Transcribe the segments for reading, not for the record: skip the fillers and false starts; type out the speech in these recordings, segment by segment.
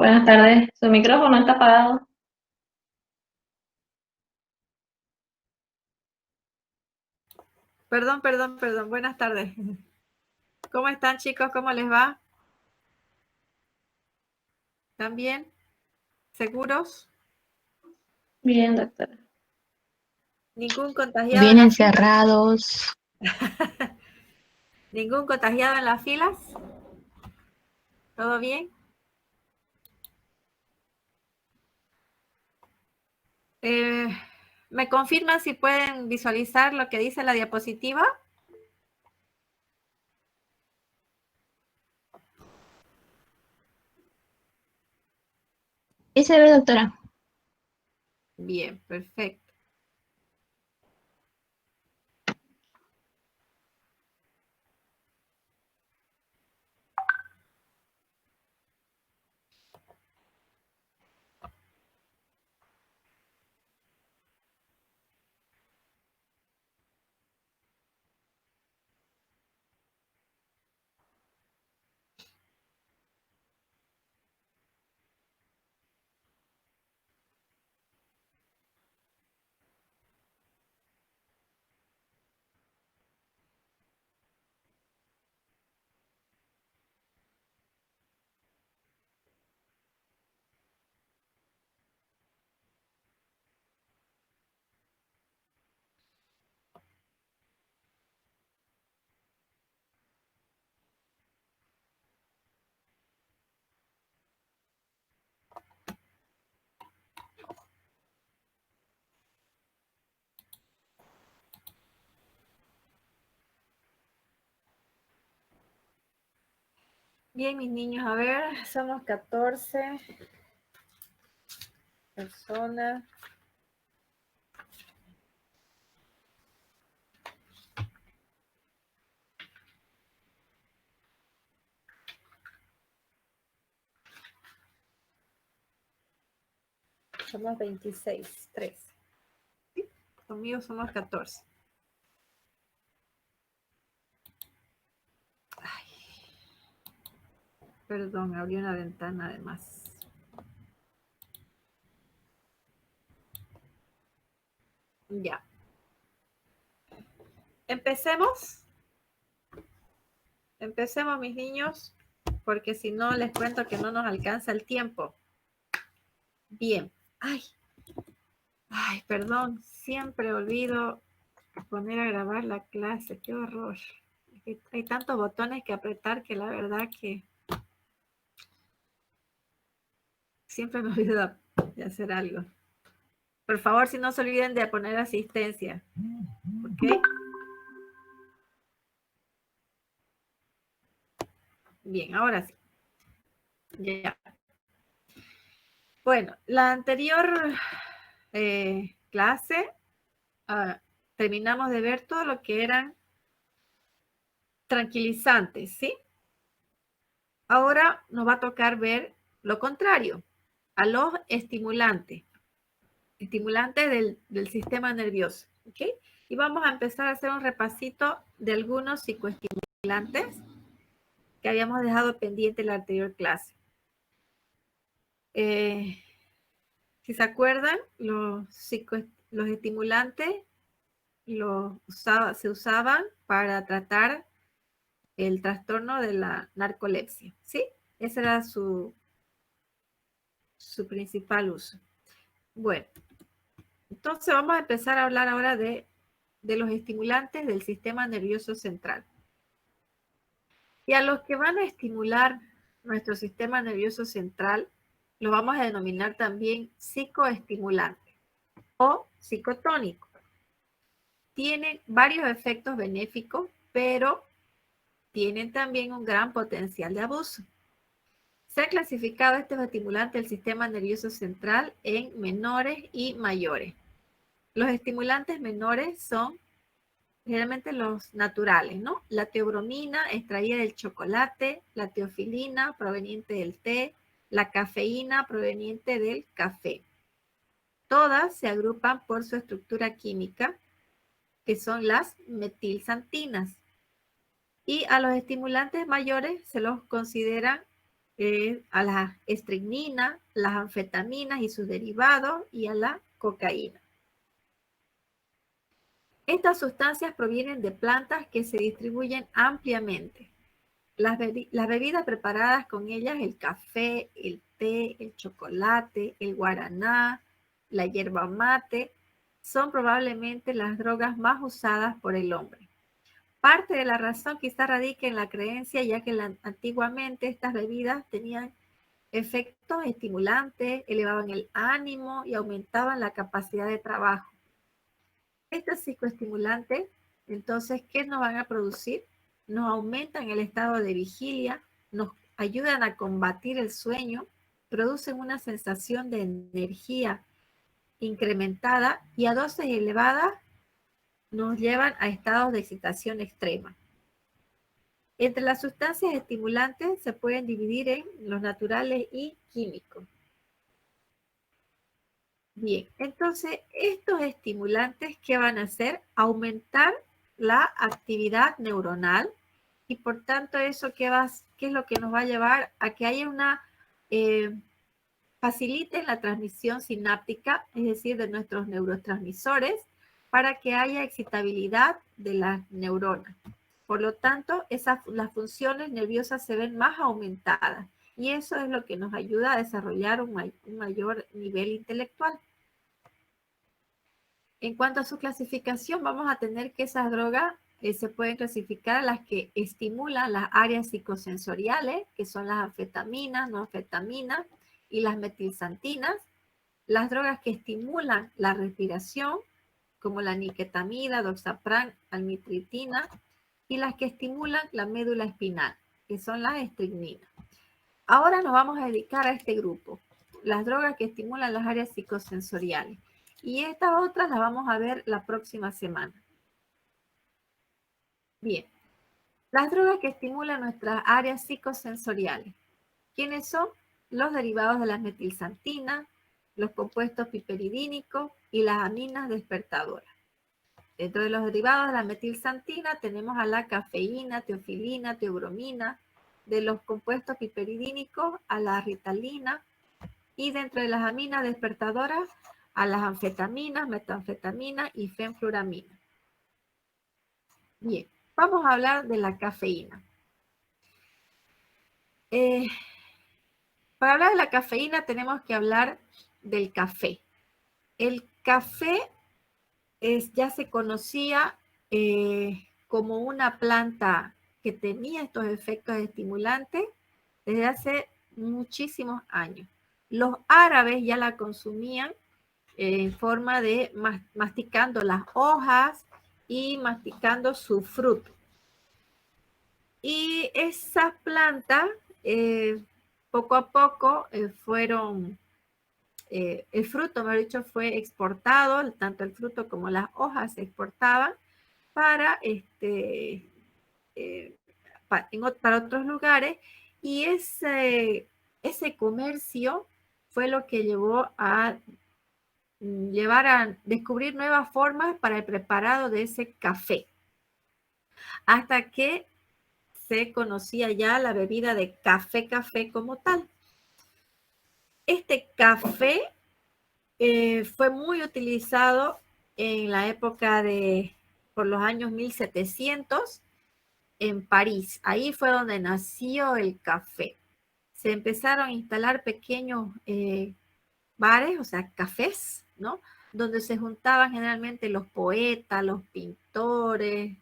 Buenas tardes. Su micrófono está apagado. Perdón. Buenas tardes. ¿Cómo están, chicos? ¿Cómo les va? ¿Están bien? ¿Seguros? Bien, doctora. ¿Ningún contagiado en Bien las filas? encerrados. ¿Ningún contagiado en las filas? ¿Todo bien? ¿Me confirman si pueden visualizar lo que dice la diapositiva? ¿Qué se ve, doctora? Bien, perfecto. Bien, mis niños, a ver, somos 14 personas. Somos 26, 13. ¿Sí? Conmigo somos 14. Ay, perdón, abrí una ventana además. Ya. Empecemos. Empecemos, mis niños, porque si no les cuento que no nos alcanza el tiempo. Bien. Ay, perdón, siempre olvido poner a grabar la clase. Qué horror. Hay tantos botones que apretar que la verdad que siempre me olvido de hacer algo. Por favor, si no se olviden de poner asistencia. ¿Ok? Bien, ahora sí. Ya. Bueno, la anterior clase terminamos de ver todo lo que eran tranquilizantes, ¿sí? Ahora nos va a tocar ver lo contrario, a los estimulantes, del sistema nervioso, ¿ok? Y vamos a empezar a hacer un repasito de algunos psicoestimulantes que habíamos dejado pendiente en la anterior clase. Si se acuerdan, los estimulantes se usaban para tratar el trastorno de la narcolepsia, ¿sí? Ese era su principal uso. Bueno, entonces vamos a empezar a hablar ahora de los estimulantes del sistema nervioso central. Y a los que van a estimular nuestro sistema nervioso central, lo vamos a denominar también psicoestimulantes o psicotónicos. Tienen varios efectos benéficos, pero tienen también un gran potencial de abuso. Se ha clasificado estos estimulantes del sistema nervioso central en menores y mayores. Los estimulantes menores son generalmente los naturales, ¿no? La teobromina extraída del chocolate, la teofilina proveniente del té, la cafeína proveniente del café. Todas se agrupan por su estructura química, que son las metilsantinas. Y a los estimulantes mayores se los considera a la estricnina, las anfetaminas y sus derivados y a la cocaína. Estas sustancias provienen de plantas que se distribuyen ampliamente. Las bebidas preparadas con ellas, el café, el té, el chocolate, el guaraná, la yerba mate, son probablemente las drogas más usadas por el hombre. Parte de la razón quizá radica en la creencia, ya que antiguamente estas bebidas tenían efectos estimulantes, elevaban el ánimo y aumentaban la capacidad de trabajo. Estos psicoestimulantes, entonces, ¿qué nos van a producir? Nos aumentan el estado de vigilia, nos ayudan a combatir el sueño, producen una sensación de energía incrementada y a dosis elevadas nos llevan a estados de excitación extrema. Entre las sustancias estimulantes se pueden dividir en los naturales y químicos. Bien, entonces estos estimulantes, ¿qué van a hacer? Aumentar la actividad neuronal y por tanto eso ¿qué es lo que nos va a llevar a que haya faciliten la transmisión sináptica, es decir, de nuestros neurotransmisores, para que haya excitabilidad de las neuronas. Por lo tanto, las funciones nerviosas se ven más aumentadas y eso es lo que nos ayuda a desarrollar un mayor nivel intelectual. En cuanto a su clasificación, vamos a tener que esas drogas se pueden clasificar a las que estimulan las áreas psicosensoriales, que son las anfetaminas, no anfetaminas y las metilsantinas, las drogas que estimulan la respiración, como la niquetamida, doxapran, almitritina, y las que estimulan la médula espinal, que son las estricninas. Ahora nos vamos a dedicar a este grupo, las drogas que estimulan las áreas psicosensoriales. Y estas otras las vamos a ver la próxima semana. Bien, las drogas que estimulan nuestras áreas psicosensoriales. ¿Quiénes son? Los derivados de las metilsantinas, los compuestos piperidínicos y las aminas despertadoras. Dentro de los derivados de la metilsantina tenemos a la cafeína, teofilina, teobromina, de los compuestos piperidínicos a la ritalina y dentro de las aminas despertadoras a las anfetaminas, metanfetamina y fenfluramina. Bien, vamos a hablar de la cafeína. Para hablar de la cafeína tenemos que hablar del café. El café ya se conocía como una planta que tenía estos efectos estimulantes desde hace muchísimos años. Los árabes ya la consumían en forma de masticando las hojas y masticando su fruto. Y esas plantas poco a poco fueron, el fruto, mejor dicho, fue exportado, tanto el fruto como las hojas se exportaban para, para otros lugares y ese comercio fue lo que llevó a descubrir nuevas formas para el preparado de ese café, hasta que se conocía ya la bebida de café como tal. Este café fue muy utilizado en la época por los años 1700 en París. Ahí fue donde nació el café. Se empezaron a instalar pequeños bares, o sea, cafés, ¿no? Donde se juntaban generalmente los poetas, los pintores,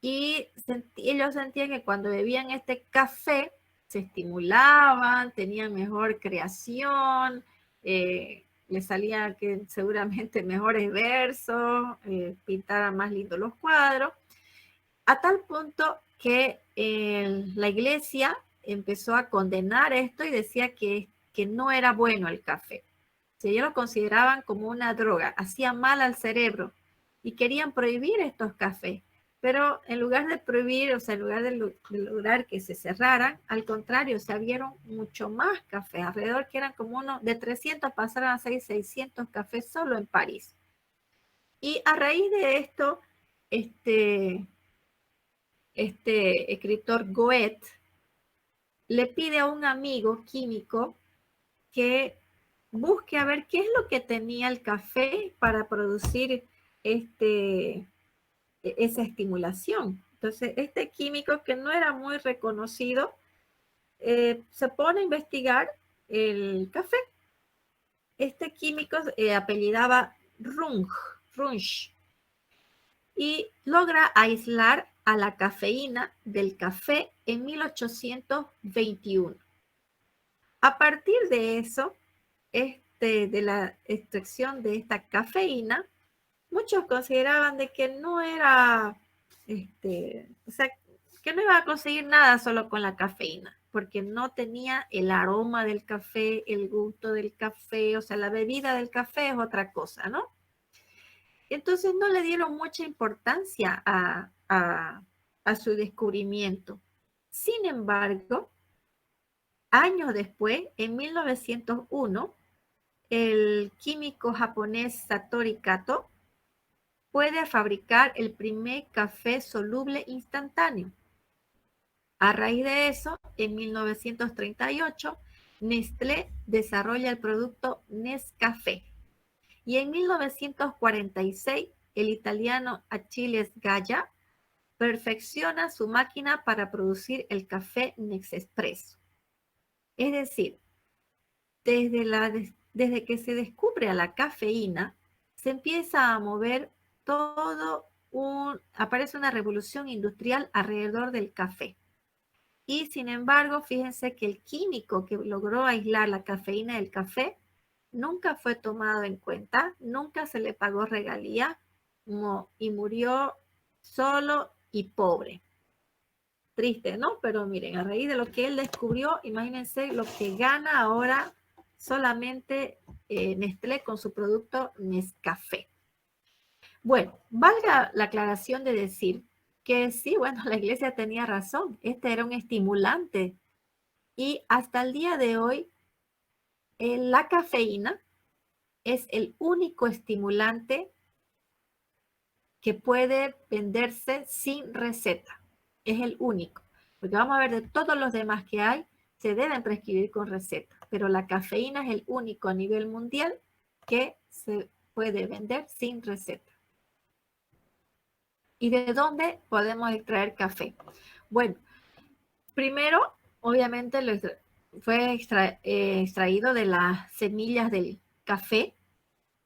y ellos sentían que cuando bebían este café se estimulaban, tenían mejor creación, les salían seguramente mejores versos, pintaran más lindos los cuadros, a tal punto que la iglesia empezó a condenar esto y decía que no era bueno el café. Ellos lo consideraban como una droga, hacía mal al cerebro y querían prohibir estos cafés. Pero en lugar de prohibir, o sea, en lugar de lograr que se cerraran, al contrario, se abrieron mucho más cafés, alrededor que eran como de 300 pasaron a ser 600 cafés solo en París. Y a raíz de esto, este escritor Goethe le pide a un amigo químico que busque a ver qué es lo que tenía el café para producir esa estimulación. Entonces, este químico que no era muy reconocido, se pone a investigar el café. Este químico apellidaba Runge, y logra aislar a la cafeína del café en 1821. A partir de eso, de la extracción de esta cafeína, muchos consideraban de que no era, o sea, que no iba a conseguir nada solo con la cafeína, porque no tenía el aroma del café, el gusto del café, o sea, la bebida del café es otra cosa, ¿no? Entonces no le dieron mucha importancia a su descubrimiento. Sin embargo, años después, en 1901, el químico japonés Satoru Kato puede fabricar el primer café soluble instantáneo. A raíz de eso, en 1938, Nestlé desarrolla el producto Nescafé. Y en 1946, el italiano Achilles Gaggia perfecciona su máquina para producir el café Nespresso. Es decir, desde que se descubre a la cafeína, se empieza a mover aparece una revolución industrial alrededor del café. Y sin embargo, fíjense que el químico que logró aislar la cafeína del café nunca fue tomado en cuenta, nunca se le pagó regalía y murió solo y pobre. Triste, ¿no? Pero miren, a raíz de lo que él descubrió, imagínense lo que gana ahora solamente Nestlé con su producto Nescafé. Bueno, valga la aclaración de decir que sí, bueno, la iglesia tenía razón, este era un estimulante y hasta el día de hoy la cafeína es el único estimulante que puede venderse sin receta. Es el único. Porque vamos a ver de todos los demás que hay, se deben prescribir con receta. Pero la cafeína es el único a nivel mundial que se puede vender sin receta. ¿Y de dónde podemos extraer café? Bueno, primero, obviamente, fue extraído de las semillas del café.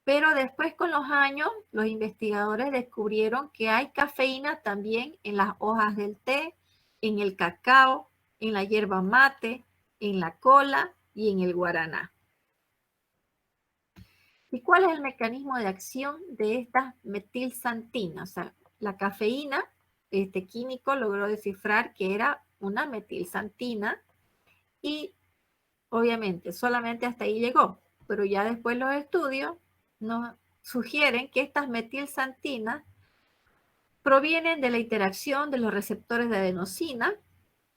Pero después con los años, los investigadores descubrieron que hay cafeína también en las hojas del té, en el cacao, en la hierba mate, en la cola y en el guaraná. ¿Y cuál es el mecanismo de acción de estas metilsantinas? O sea, la cafeína, este químico logró descifrar que era una metilsantina y obviamente solamente hasta ahí llegó, pero ya después los estudios nos sugieren que estas metilsantinas provienen de la interacción de los receptores de adenosina,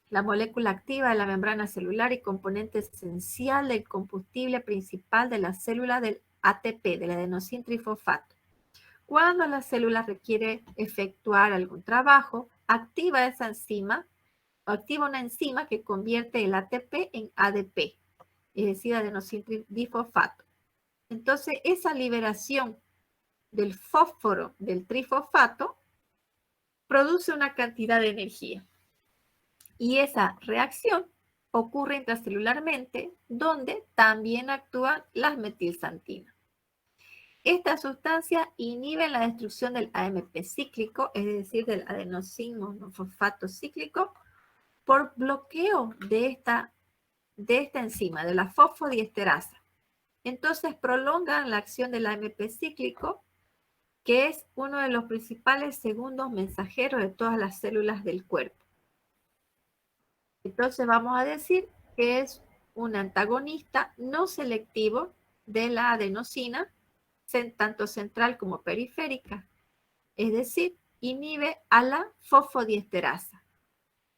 la molécula activa de la membrana celular y componente esencial del combustible principal de la célula del ATP, del adenosín trifosfato. Cuando la célula requiere efectuar algún trabajo, activa esa enzima, activa una enzima que convierte el ATP en ADP, es decir, adenosín difosfato. Entonces, esa liberación del fósforo del trifosfato produce una cantidad de energía. Y esa reacción ocurre intracelularmente, donde también actúan las metilsantinas. Esta sustancia inhibe la destrucción del AMP cíclico, es decir, del adenosín monofosfato cíclico, por bloqueo de esta enzima, de la fosfodiesterasa. Entonces prolongan la acción del AMP cíclico, que es uno de los principales segundos mensajeros de todas las células del cuerpo. Entonces vamos a decir que es un antagonista no selectivo de la adenosina, tanto central como periférica, es decir, inhibe a la fosfodiesterasa.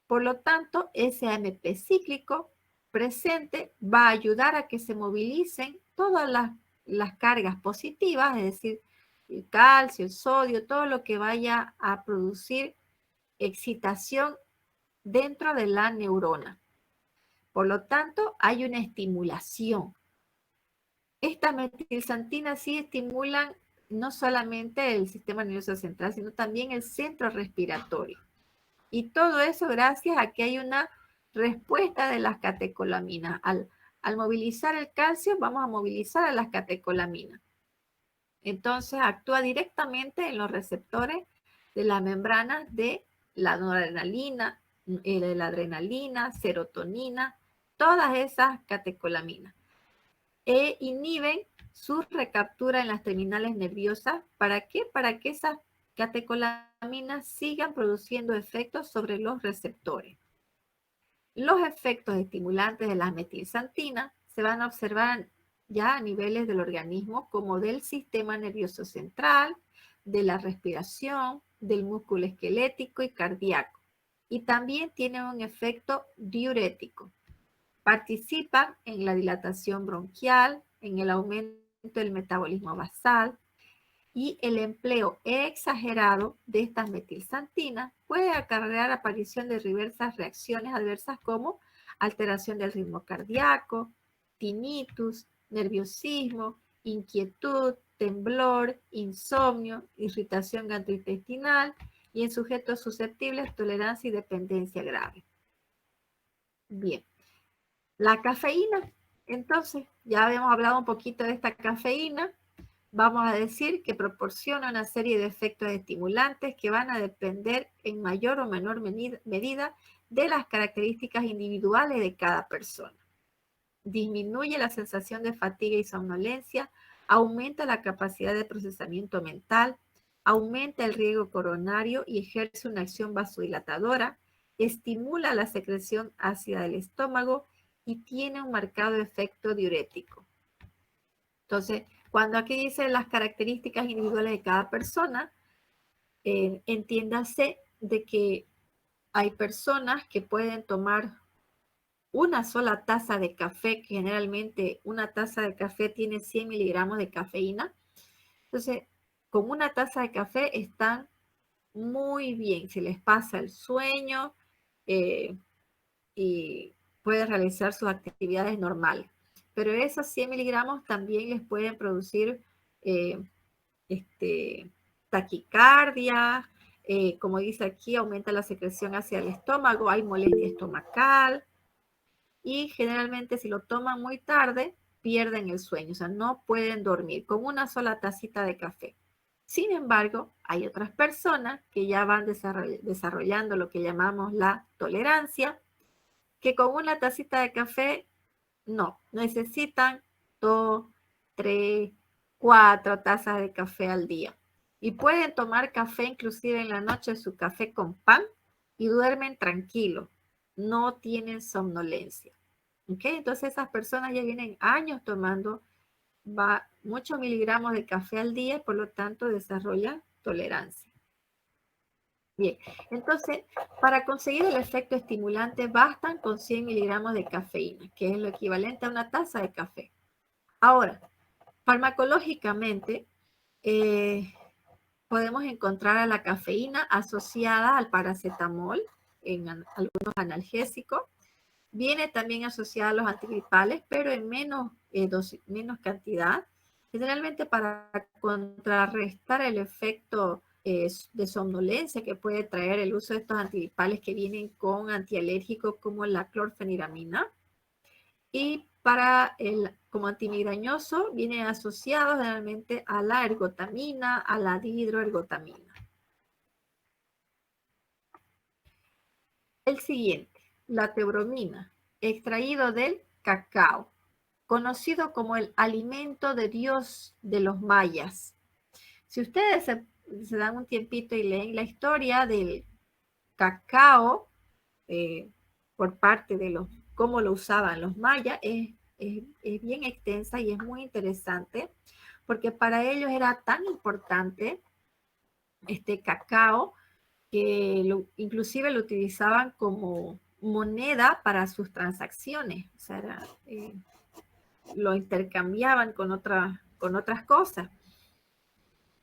Por lo tanto, ese AMP cíclico presente va a ayudar a que se movilicen todas las cargas positivas, es decir, el calcio, el sodio, todo lo que vaya a producir excitación dentro de la neurona. Por lo tanto, hay una estimulación. Estas metilxantinas sí estimulan no solamente el sistema nervioso central, sino también el centro respiratorio. Y todo eso gracias a que hay una respuesta de las catecolaminas. Al movilizar el calcio, vamos a movilizar a las catecolaminas. Entonces actúa directamente en los receptores de las membranas de la noradrenalina, de la adrenalina, serotonina, todas esas catecolaminas. E inhiben su recaptura en las terminales nerviosas. ¿Para qué? Para que esas catecolaminas sigan produciendo efectos sobre los receptores. Los efectos estimulantes de las metilxantinas se van a observar ya a niveles del organismo como del sistema nervioso central, de la respiración, del músculo esquelético y cardíaco. Y también tienen un efecto diurético. Participan en la dilatación bronquial, en el aumento del metabolismo basal, y el empleo exagerado de estas metilxantinas puede acarrear aparición de diversas reacciones adversas como alteración del ritmo cardíaco, tinnitus, nerviosismo, inquietud, temblor, insomnio, irritación gastrointestinal y en sujetos susceptibles tolerancia y dependencia grave. Bien, la cafeína, entonces, ya habíamos hablado un poquito de esta cafeína. Vamos a decir que proporciona una serie de efectos estimulantes que van a depender en mayor o menor medida de las características individuales de cada persona. Disminuye la sensación de fatiga y somnolencia, aumenta la capacidad de procesamiento mental, aumenta el riesgo coronario y ejerce una acción vasodilatadora, estimula la secreción ácida del estómago y tiene un marcado efecto diurético. Entonces, cuando aquí dice las características individuales de cada persona, entiéndase de que hay personas que pueden tomar una sola taza de café, que generalmente una taza de café tiene 100 miligramos de cafeína. Entonces, con una taza de café están muy bien, se les pasa el sueño y pueden realizar sus actividades normales. Pero esos 100 miligramos también les pueden producir taquicardia, como dice aquí, aumenta la secreción hacia el estómago, hay molestia estomacal y generalmente si lo toman muy tarde, pierden el sueño, o sea, no pueden dormir con una sola tacita de café. Sin embargo, hay otras personas que ya van desarrollando lo que llamamos la tolerancia, que con una tacita de café no, necesitan 2, 3, 4 tazas de café al día. Y pueden tomar café inclusive en la noche, su café con pan, y duermen tranquilos. No tienen somnolencia. ¿Ok? Entonces esas personas ya vienen años tomando muchos miligramos de café al día, por lo tanto desarrollan tolerancia. Bien, entonces, para conseguir el efecto estimulante bastan con 100 miligramos de cafeína, que es lo equivalente a una taza de café. Ahora, farmacológicamente, podemos encontrar a la cafeína asociada al paracetamol en algunos analgésicos. Viene también asociada a los antigripales, pero en menos cantidad, generalmente para contrarrestar el efecto de somnolencia que puede traer el uso de estos antigripales que vienen con antialérgicos como la clorfeniramina. Y como antimigrañoso viene asociado generalmente a la ergotamina, a la dihidroergotamina. El siguiente, la teobromina, extraído del cacao, conocido como el alimento de Dios de los mayas. Si ustedes se dan un tiempito y leen la historia del cacao por parte de cómo lo usaban los mayas, es bien extensa y es muy interesante porque para ellos era tan importante este cacao que inclusive lo utilizaban como moneda para sus transacciones, o sea, lo intercambiaban con otras cosas.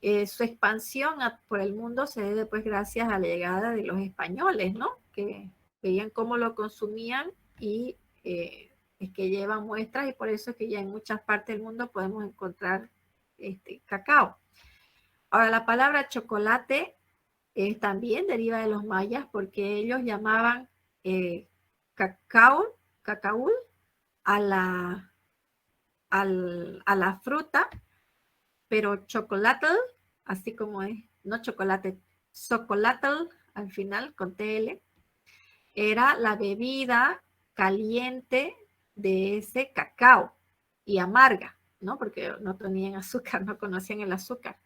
Su expansión por el mundo se debe pues gracias a la llegada de los españoles, ¿no? Que veían cómo lo consumían y es que llevan muestras y por eso es que ya en muchas partes del mundo podemos encontrar cacao. Ahora, la palabra chocolate también deriva de los mayas porque ellos llamaban cacao a la fruta, pero chocolate, así como es, no chocolate, chocolate al final con TL, era la bebida caliente de ese cacao y amarga, ¿no? Porque no tenían azúcar, no conocían el azúcar,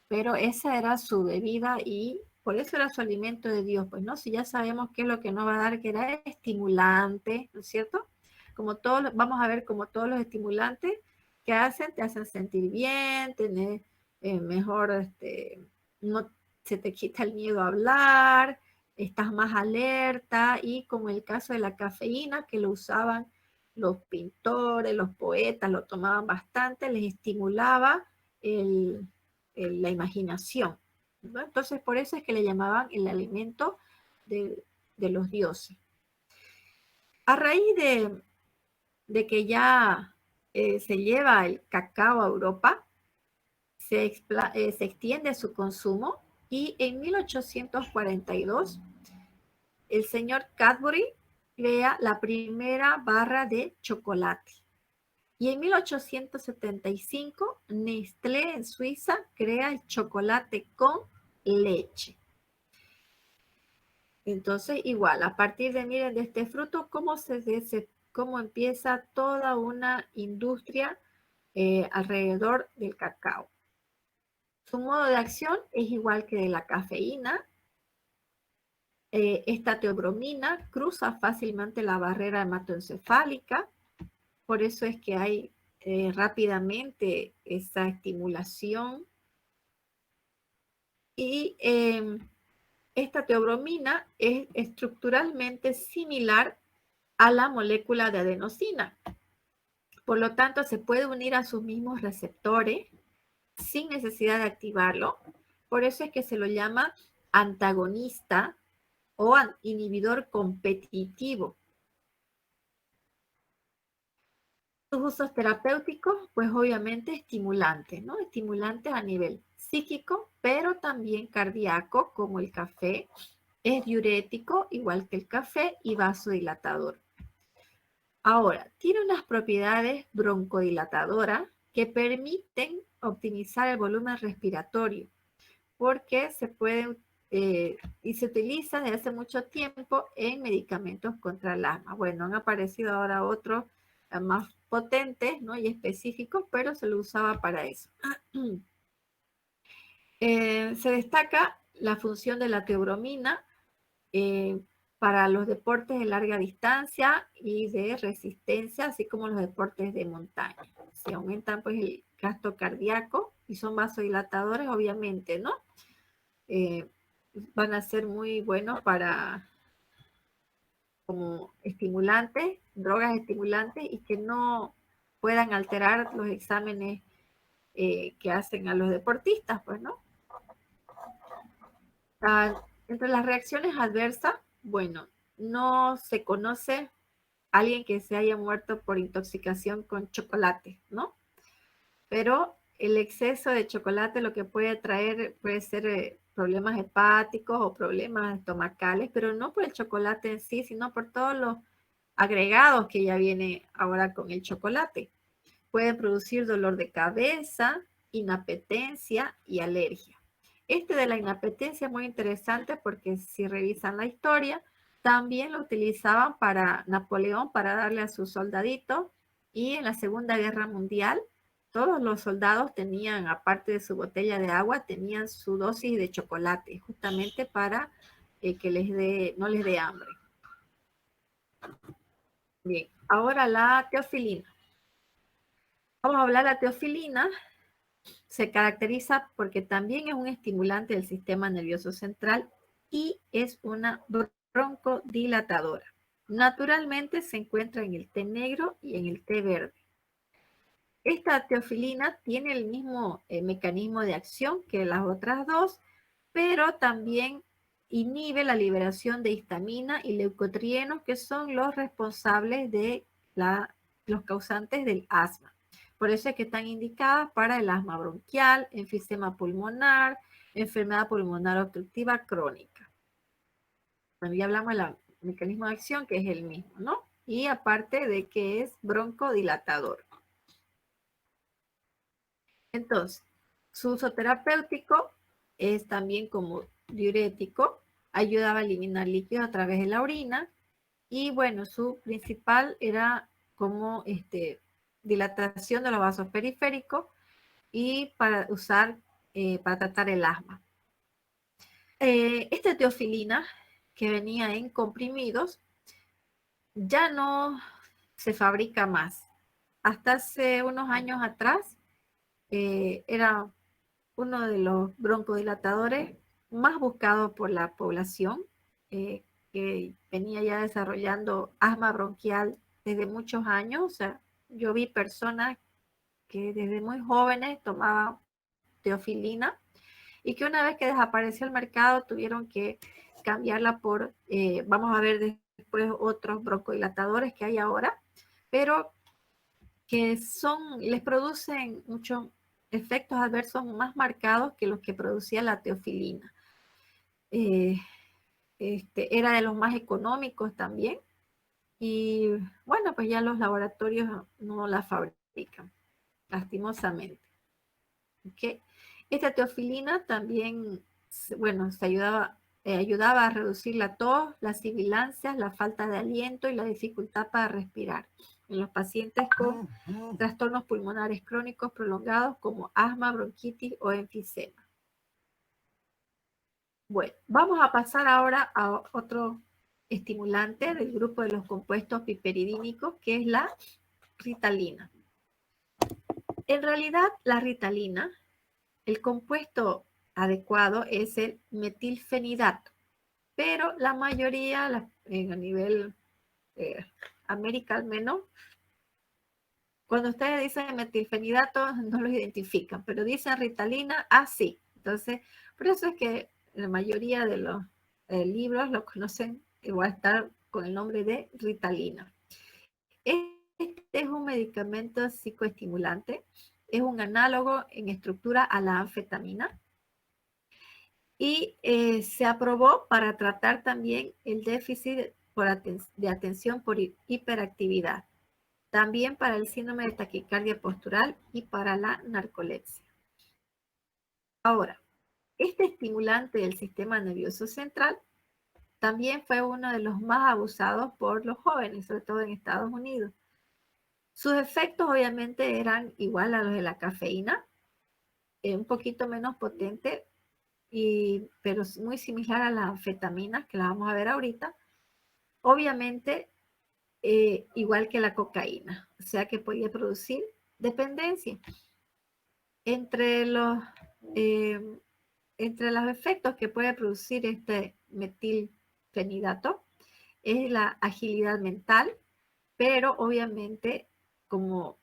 pero esa era su bebida y por eso era su alimento de Dios, pues, ¿no? Si ya sabemos qué es lo que nos va a dar, que era estimulante, ¿no es cierto? Como todos, vamos a ver como todos los estimulantes que hacen, te hacen sentir bien, tener mejor, no se te quita el miedo a hablar, estás más alerta y como el caso de la cafeína que lo usaban los pintores, los poetas, lo tomaban bastante, les estimulaba la imaginación, ¿no? Entonces por eso es que le llamaban el alimento de los dioses. A raíz de que ya se lleva el cacao a Europa, se extiende su consumo y en 1842 el señor Cadbury crea la primera barra de chocolate. Y en 1875 Nestlé en Suiza crea el chocolate con leche. Entonces, igual, a partir de, miren, de este fruto, cómo empieza toda una industria alrededor del cacao. Su modo de acción es igual que de la cafeína. Esta teobromina cruza fácilmente la barrera hematoencefálica, por eso es que hay rápidamente esa estimulación. Y esta teobromina es estructuralmente similar a la molécula de adenosina. Por lo tanto, se puede unir a sus mismos receptores sin necesidad de activarlo. Por eso es que se lo llama antagonista o inhibidor competitivo. Sus usos terapéuticos, pues obviamente estimulantes, ¿no? Estimulantes a nivel psíquico, pero también cardíaco, como el café. Es diurético, igual que el café, y vasodilatador. Ahora, tiene unas propiedades broncodilatadoras que permiten optimizar el volumen respiratorio, porque se puede y se utiliza desde hace mucho tiempo en medicamentos contra el asma. Bueno, han aparecido ahora otros más potentes, ¿no? Y específicos, pero se lo usaba para eso. Se destaca la función de la teobromina para los deportes de larga distancia y de resistencia, así como los deportes de montaña. Se aumentan pues el gasto cardíaco y son vasodilatadores, obviamente, ¿no? Van a ser muy buenos para como estimulantes, drogas estimulantes y que no puedan alterar los exámenes que hacen a los deportistas, pues, ¿no? Entre las reacciones adversas, bueno, no se conoce alguien que se haya muerto por intoxicación con chocolate, ¿no? Pero el exceso de chocolate lo que puede traer puede ser problemas hepáticos o problemas estomacales, pero no por el chocolate en sí, sino por todos los agregados que ya viene ahora con el chocolate. Puede producir dolor de cabeza, inapetencia y alergia. Este de la inapetencia es muy interesante porque si revisan la historia, también lo utilizaban para Napoleón, para darle a sus soldaditos, y en la Segunda Guerra Mundial, todos los soldados tenían, aparte de su botella de agua, tenían su dosis de chocolate, justamente para que no les dé hambre. Bien, ahora la teofilina. Vamos a hablar de la teofilina. Se caracteriza porque también es un estimulante del sistema nervioso central y es una broncodilatadora. Naturalmente se encuentra en el té negro y en el té verde. Esta teofilina tiene el mismo mecanismo de acción que las otras dos, pero también inhibe la liberación de histamina y leucotrienos, que son los responsables de los causantes del asma. Por eso es que están indicadas para el asma bronquial, enfisema pulmonar, enfermedad pulmonar obstructiva crónica. Bueno, ya hablamos del mecanismo de acción, que es el mismo, ¿no? Y aparte de que es broncodilatador. Entonces, su uso terapéutico es también como diurético, ayudaba a eliminar líquidos a través de la orina, y bueno, su principal era como dilatación de los vasos periféricos y para usar, para tratar el asma. Esta teofilina, que venía en comprimidos, ya no se fabrica más. Hasta hace unos años atrás, era uno de los broncodilatadores más buscados por la población, que venía ya desarrollando asma bronquial desde muchos años. O sea, yo vi personas que desde muy jóvenes tomaban teofilina y que una vez que desapareció el mercado tuvieron que cambiarla por, vamos a ver después otros broncodilatadores que hay ahora, pero que les producen muchos efectos adversos más marcados que los que producía la teofilina. Era de los más económicos también, y bueno, pues ya los laboratorios no la fabrican, lastimosamente. ¿Okay? Esta teofilina también, bueno, ayudaba a reducir la tos, las sibilancias, la falta de aliento y la dificultad para respirar en los pacientes con trastornos pulmonares crónicos prolongados como asma, bronquitis o enfisema. Bueno, vamos a pasar ahora a otro estimulante del grupo de los compuestos piperidínicos, que es la ritalina. En realidad, la ritalina, el compuesto adecuado es el metilfenidato, pero la mayoría, a nivel América al menos, cuando ustedes dicen metilfenidato no lo identifican, pero dicen ritalina, sí. Entonces, por eso es que la mayoría de los libros lo conocen, va a estar con el nombre de ritalina. Este es un medicamento psicoestimulante, es un análogo en estructura a la anfetamina, y se aprobó para tratar también el déficit de atención por hiperactividad, también para el síndrome de taquicardia postural y para la narcolepsia. Ahora, este estimulante del sistema nervioso central también fue uno de los más abusados por los jóvenes, sobre todo en Estados Unidos. Sus efectos obviamente eran igual a los de la cafeína, un poquito menos potente, pero muy similar a las anfetaminas, que la vamos a ver ahorita. Obviamente, igual que la cocaína, o sea que podía producir dependencia. Entre los efectos que puede producir este metilfenidato es la agilidad mental, pero obviamente como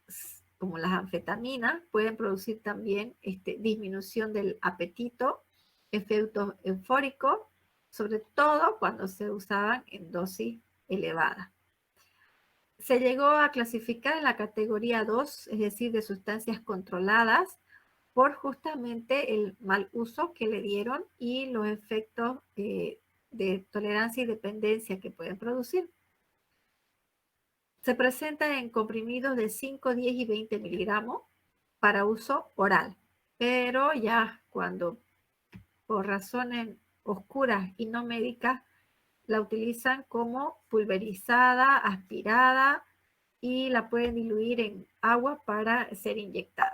las anfetaminas pueden producir también disminución del apetito, efectos eufóricos, sobre todo cuando se usaban en dosis elevadas. Se llegó a clasificar en la categoría 2, es decir, de sustancias controladas, por justamente el mal uso que le dieron y los efectos de tolerancia y dependencia que pueden producir. Se presenta en comprimidos de 5, 10 y 20 miligramos para uso oral, pero ya cuando por razones oscuras y no médicas la utilizan como pulverizada, aspirada, y la pueden diluir en agua para ser inyectada.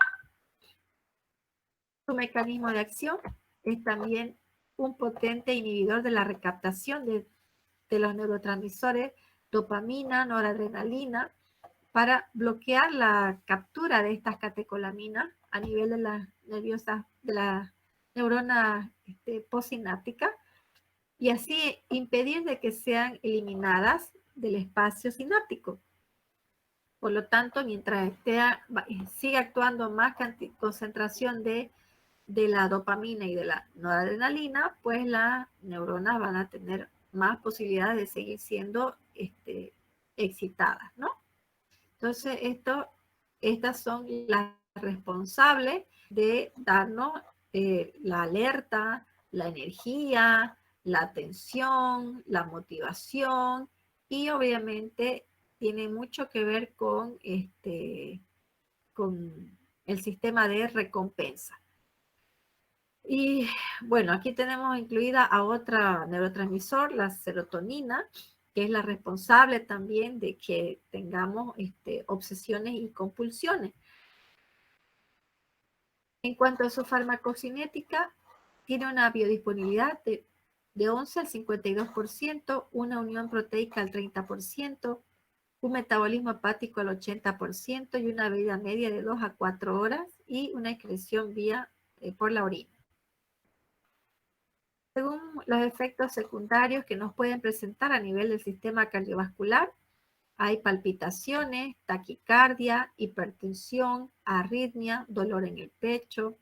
Su mecanismo de acción es también un potente inhibidor de la recaptación de los neurotransmisores dopamina, noradrenalina, para bloquear la captura de estas catecolaminas a nivel de las neuronas postsinápticas, y así impedir de que sean eliminadas del espacio sináptico. Por lo tanto, mientras siga actuando más concentración de de la dopamina y de la noradrenalina, pues las neuronas van a tener más posibilidades de seguir siendo excitadas, ¿no? Entonces, estas son las responsables de darnos la alerta, la energía, la atención, la motivación y obviamente tiene mucho que ver con el sistema de recompensa. Y bueno, aquí tenemos incluida a otra neurotransmisor, la serotonina, que es la responsable también de que tengamos obsesiones y compulsiones. En cuanto a su farmacocinética, tiene una biodisponibilidad de 11 al 52%, una unión proteica al 30%, un metabolismo hepático al 80% y una vida media de 2 a 4 horas y una excreción por la orina. Según los efectos secundarios que nos pueden presentar a nivel del sistema cardiovascular, hay palpitaciones, taquicardia, hipertensión, arritmia, dolor en el pecho.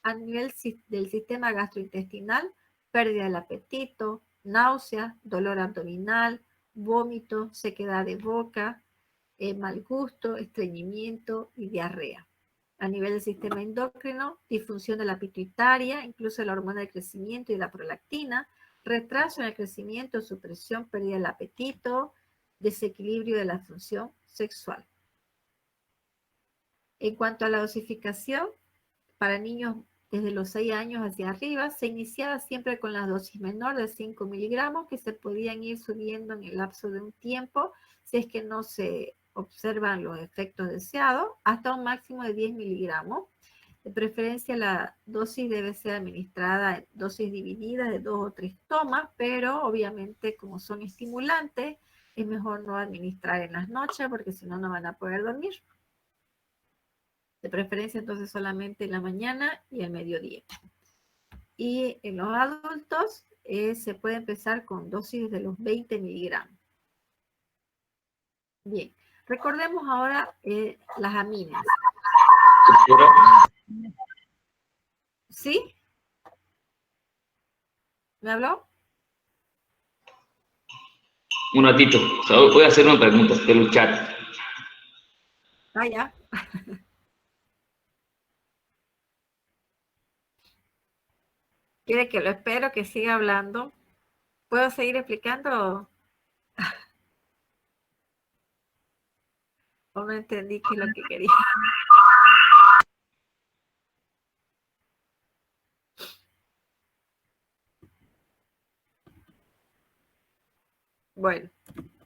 A nivel del sistema gastrointestinal, pérdida del apetito, náuseas, dolor abdominal, vómito, sequedad de boca, mal gusto, estreñimiento y diarrea. A nivel del sistema endocrino, disfunción de la pituitaria, incluso la hormona del crecimiento y la prolactina, retraso en el crecimiento, supresión, pérdida del apetito, desequilibrio de la función sexual. En cuanto a la dosificación, para niños desde los 6 años hacia arriba, se iniciaba siempre con la dosis menor de 5 miligramos que se podían ir subiendo en el lapso de un tiempo si es que no se observan los efectos deseados, hasta un máximo de 10 miligramos. De preferencia, la dosis debe ser administrada en dosis divididas de 2 o 3 tomas, pero obviamente como son estimulantes, es mejor no administrar en las noches porque si no, no van a poder dormir. De preferencia entonces solamente en la mañana y al mediodía. Y en los adultos se puede empezar con dosis de los 20 miligramos. Bien, recordemos ahora las aminas. ¿Sí? ¿Me habló? Un ratito, o sea, voy a hacer una pregunta por el chat. Ah, ya. ¿Quiere que lo espero, que siga hablando? ¿Puedo seguir explicando o no entendí qué es lo que quería? Bueno,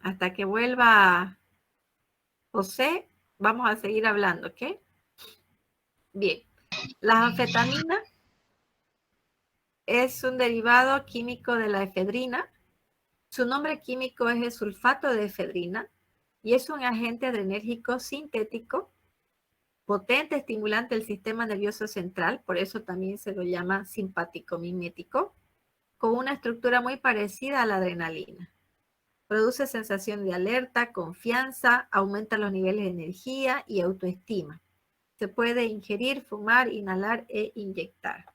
hasta que vuelva José, vamos a seguir hablando, ¿ok? Bien, las anfetaminas es un derivado químico de la efedrina. Su nombre químico es el sulfato de efedrina y es un agente adrenérgico sintético, potente estimulante del sistema nervioso central, por eso también se lo llama simpático mimético, con una estructura muy parecida a la adrenalina. Produce sensación de alerta, confianza, aumenta los niveles de energía y autoestima. Se puede ingerir, fumar, inhalar e inyectar.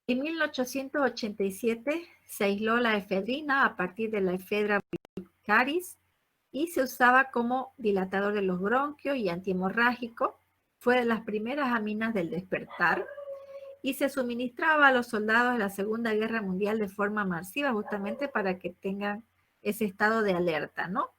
En 1887 se aisló la efedrina a partir de la efedra vulgaris y se usaba como dilatador de los bronquios y antihemorrágico. Fue de las primeras aminas del despertar y se suministraba a los soldados de la Segunda Guerra Mundial de forma masiva justamente para que tengan ese estado de alerta, ¿no?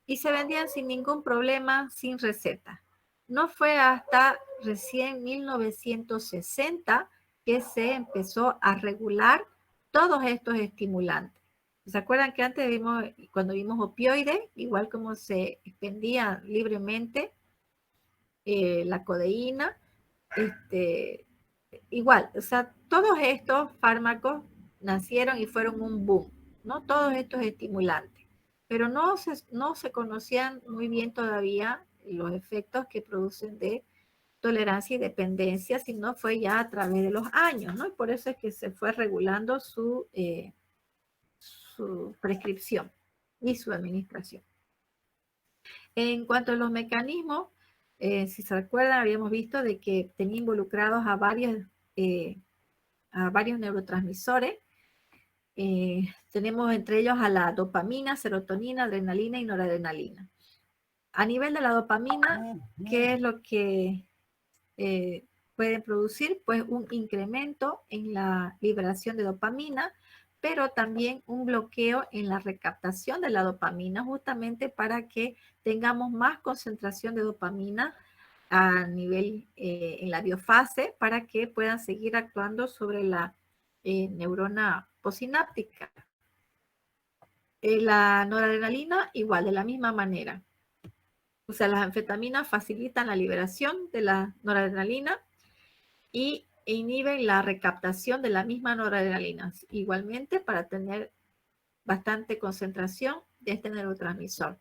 Y se vendían sin ningún problema, sin receta. No fue hasta recién 1960 que se empezó a regular todos estos estimulantes. ¿Se acuerdan que antes vimos, cuando vimos opioides, igual como se expendía libremente la codeína, igual, o sea, todos estos fármacos nacieron y fueron un boom, ¿no? Todos estos estimulantes, pero no se conocían muy bien todavía los efectos que producen de tolerancia y dependencia, sino fue ya a través de los años, ¿no? Y por eso es que se fue regulando su prescripción y su administración. En cuanto a los mecanismos, Si se recuerdan, habíamos visto de que tenía involucrados a varios neurotransmisores. Tenemos entre ellos a la dopamina, serotonina, adrenalina y noradrenalina. A nivel de la dopamina, ¿qué es lo que pueden producir? Pues un incremento en la liberación de dopamina, pero también un bloqueo en la recaptación de la dopamina, justamente para que tengamos más concentración de dopamina a nivel en la biofase, para que puedan seguir actuando sobre la neurona postsináptica. La noradrenalina, igual, de la misma manera. O sea, las anfetaminas facilitan la liberación de la noradrenalina y inhiben la recaptación de la misma noradrenalina, igualmente para tener bastante concentración de este neurotransmisor.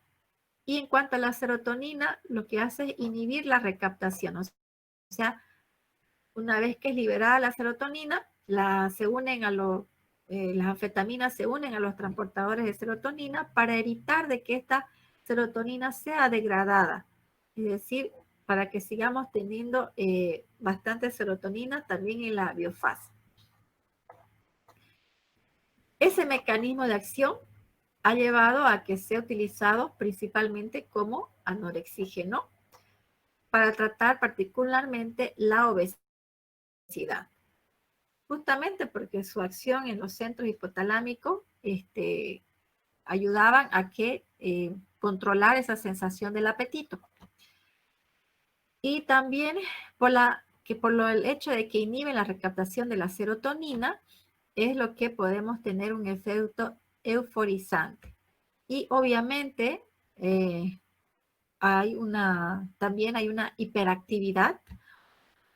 Y en cuanto a la serotonina, lo que hace es inhibir la recaptación. O sea, una vez que es liberada la serotonina, las anfetaminas se unen a los transportadores de serotonina para evitar de que esta serotonina sea degradada. Es decir, para que sigamos teniendo bastante serotonina también en la biofase. Ese mecanismo de acción ha llevado a que sea utilizado principalmente como anorexígeno para tratar particularmente la obesidad. Justamente porque su acción en los centros hipotalámicos ayudaban a que controlar esa sensación del apetito. Y también por el hecho de que inhiben la recaptación de la serotonina, es lo que podemos tener un efecto euforizante. Y obviamente también hay una hiperactividad,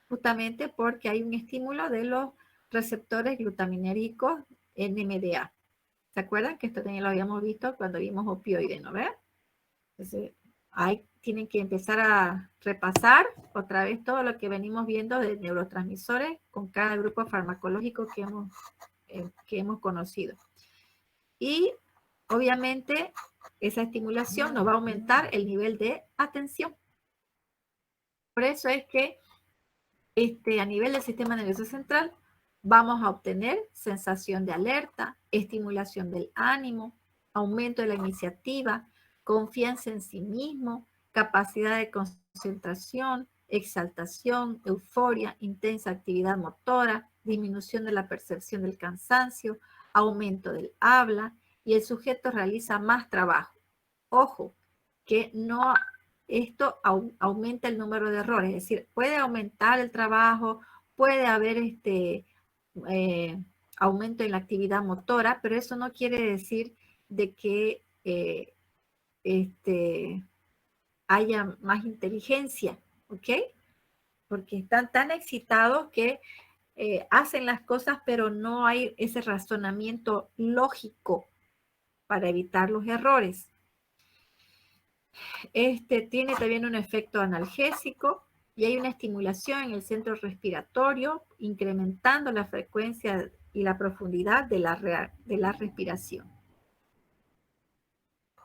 justamente porque hay un estímulo de los receptores glutaminérgicos NMDA. ¿Se acuerdan que esto también lo habíamos visto cuando vimos opioide, ¿no ve? Entonces, ahí tienen que empezar a repasar otra vez todo lo que venimos viendo de neurotransmisores con cada grupo farmacológico que hemos conocido. Y obviamente esa estimulación nos va a aumentar el nivel de atención. Por eso es que a nivel del sistema nervioso central vamos a obtener sensación de alerta, estimulación del ánimo, aumento de la iniciativa, confianza en sí mismo, capacidad de concentración, exaltación, euforia, intensa actividad motora, disminución de la percepción del cansancio, aumento del habla, y el sujeto realiza más trabajo. Ojo, que no, esto aumenta el número de errores, es decir, puede aumentar el trabajo, puede haber aumento en la actividad motora, pero eso no quiere decir de que haya más inteligencia, ¿ok? Porque están tan excitados que hacen las cosas, pero no hay ese razonamiento lógico para evitar los errores. Tiene también un efecto analgésico y hay una estimulación en el centro respiratorio, incrementando la frecuencia y la profundidad de la respiración.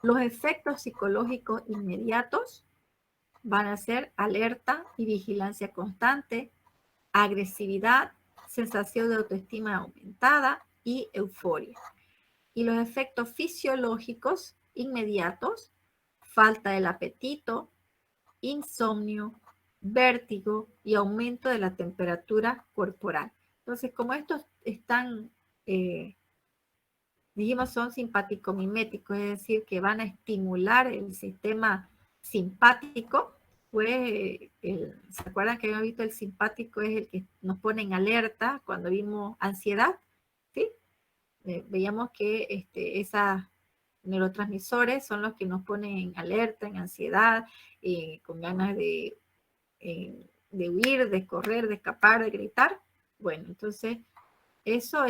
Los efectos psicológicos inmediatos van a ser alerta y vigilancia constante, agresividad, sensación de autoestima aumentada y euforia. Y los efectos fisiológicos inmediatos: falta del apetito, insomnio, vértigo y aumento de la temperatura corporal. Entonces, como estos están, dijimos, son simpático-miméticos, es decir, que van a estimular el sistema simpático, pues, ¿se acuerdan que habíamos visto el simpático es el que nos pone en alerta cuando vimos ansiedad? ¿Sí? Veíamos que esos neurotransmisores son los que nos ponen en alerta, en ansiedad, con ganas de huir, de correr, de escapar, de gritar. Bueno, entonces eso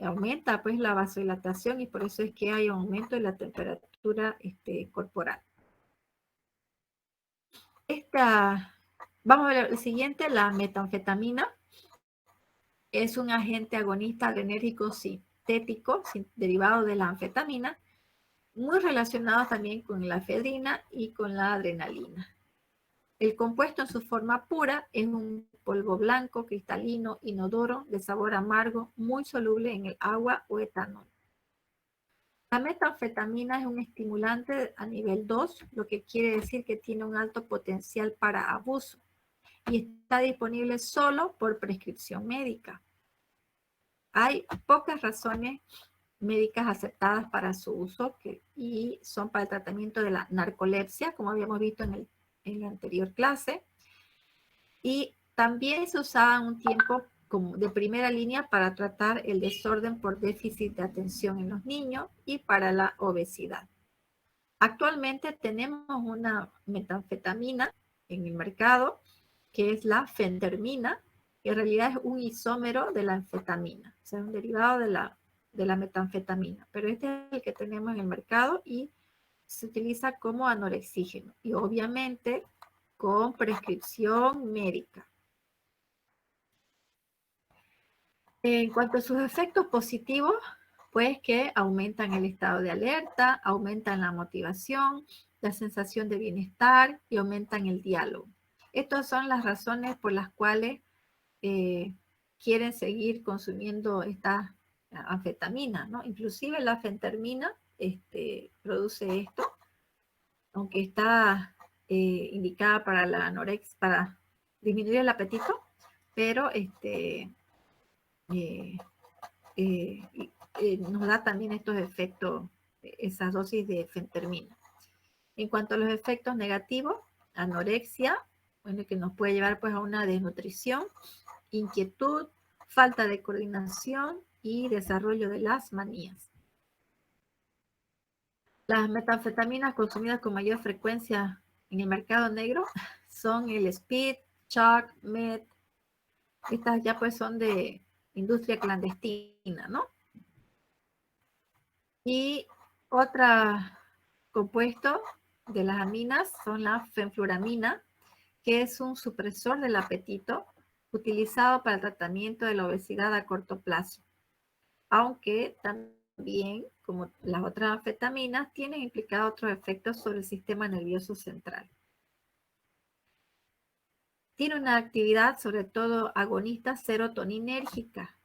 aumenta pues la vasodilatación, y por eso es que hay aumento de la temperatura corporal. Vamos a ver el siguiente, la metanfetamina. Es un agente agonista adrenérgico sintético derivado de la anfetamina, muy relacionado también con la efedrina y con la adrenalina. El compuesto en su forma pura es un polvo blanco, cristalino, inodoro, de sabor amargo, muy soluble en el agua o etanol. La metanfetamina es un estimulante a nivel 2, lo que quiere decir que tiene un alto potencial para abuso y está disponible solo por prescripción médica. Hay pocas razones médicas aceptadas para su uso y son para el tratamiento de la narcolepsia, como habíamos visto en la anterior clase, y también se usaba un tiempo como de primera línea para tratar el desorden por déficit de atención en los niños y para la obesidad. Actualmente tenemos una metanfetamina en el mercado que es la fentermina, que en realidad es un isómero de la anfetamina, o sea, un derivado de la metanfetamina, pero este es el que tenemos en el mercado y se utiliza como anorexígeno y obviamente con prescripción médica. En cuanto a sus efectos positivos, pues que aumentan el estado de alerta, aumentan la motivación, la sensación de bienestar y aumentan el diálogo. Estas son las razones por las cuales quieren seguir consumiendo esta anfetamina, ¿no? Inclusive la fentermina produce esto, aunque está indicada para la anorexia, para disminuir el apetito, pero nos da también estos efectos, esas dosis de fentermina. En cuanto a los efectos negativos, anorexia, bueno, que nos puede llevar pues a una desnutrición, inquietud, falta de coordinación y desarrollo de las manías. Las metanfetaminas consumidas con mayor frecuencia en el mercado negro son el speed, chalk, meth. Estas ya pues son de industria clandestina, ¿no? Y otro compuesto de las aminas son la fenfluramina, que es un supresor del apetito utilizado para el tratamiento de la obesidad a corto plazo, aunque también, como las otras anfetaminas, tienen implicados otros efectos sobre el sistema nervioso central. Tiene una actividad sobre todo agonista serotoninérgica.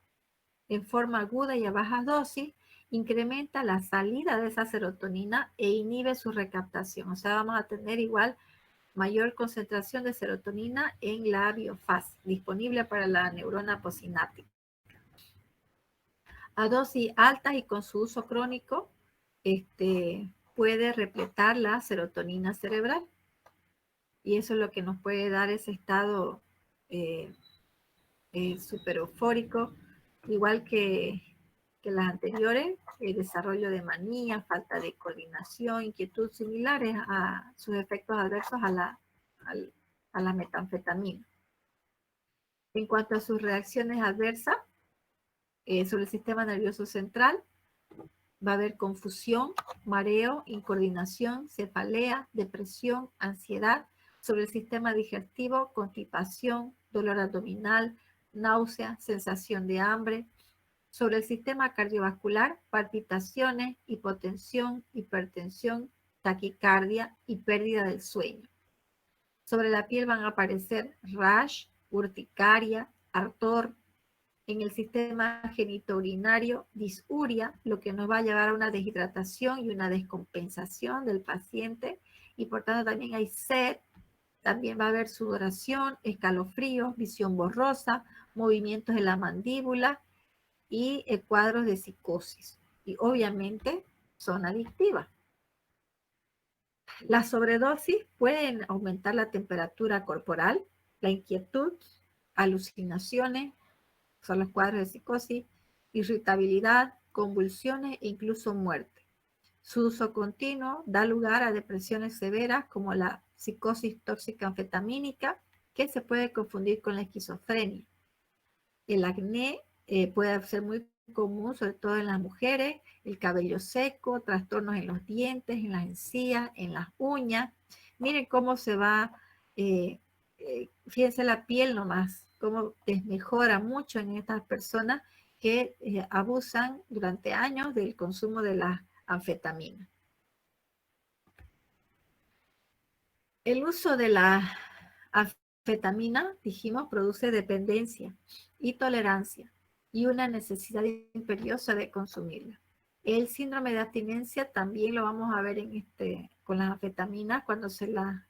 En forma aguda y a bajas dosis, incrementa la salida de esa serotonina e inhibe su recaptación. O sea, vamos a tener igual mayor concentración de serotonina en la biofaz, disponible para la neurona postsináptica. A dosis altas y con su uso crónico, puede repletar la serotonina cerebral. Y eso es lo que nos puede dar ese estado súper eufórico, igual que las anteriores, el desarrollo de manía, falta de coordinación, inquietud similares a sus efectos adversos a la metanfetamina. En cuanto a sus reacciones adversas sobre el sistema nervioso central, va a haber confusión, mareo, incoordinación, cefalea, depresión, ansiedad. Sobre el sistema digestivo, constipación, dolor abdominal, náusea, sensación de hambre. Sobre el sistema cardiovascular, palpitaciones, hipotensión, hipertensión, taquicardia y pérdida del sueño. Sobre la piel van a aparecer rash, urticaria, ardor. En el sistema genitourinario, disuria, lo que nos va a llevar a una deshidratación y una descompensación del paciente. Y por tanto también hay sed, también va a haber sudoración, escalofríos, visión borrosa, movimientos de la mandíbula y cuadros de psicosis. Y obviamente son adictivas. Las sobredosis pueden aumentar la temperatura corporal, la inquietud, alucinaciones, son los cuadros de psicosis, irritabilidad, convulsiones e incluso muerte. Su uso continuo da lugar a depresiones severas como la psicosis tóxica anfetamínica, que se puede confundir con la esquizofrenia. El acné puede ser muy común, sobre todo en las mujeres, el cabello seco, trastornos en los dientes, en las encías, en las uñas. Miren cómo se va, fíjense la piel nomás, cómo desmejora mucho en estas personas que abusan durante años del consumo de las anfetaminas. El uso de la Anfetamina, dijimos, produce dependencia y tolerancia y una necesidad imperiosa de consumirla. El síndrome de abstinencia también lo vamos a ver con las anfetaminas cuando se las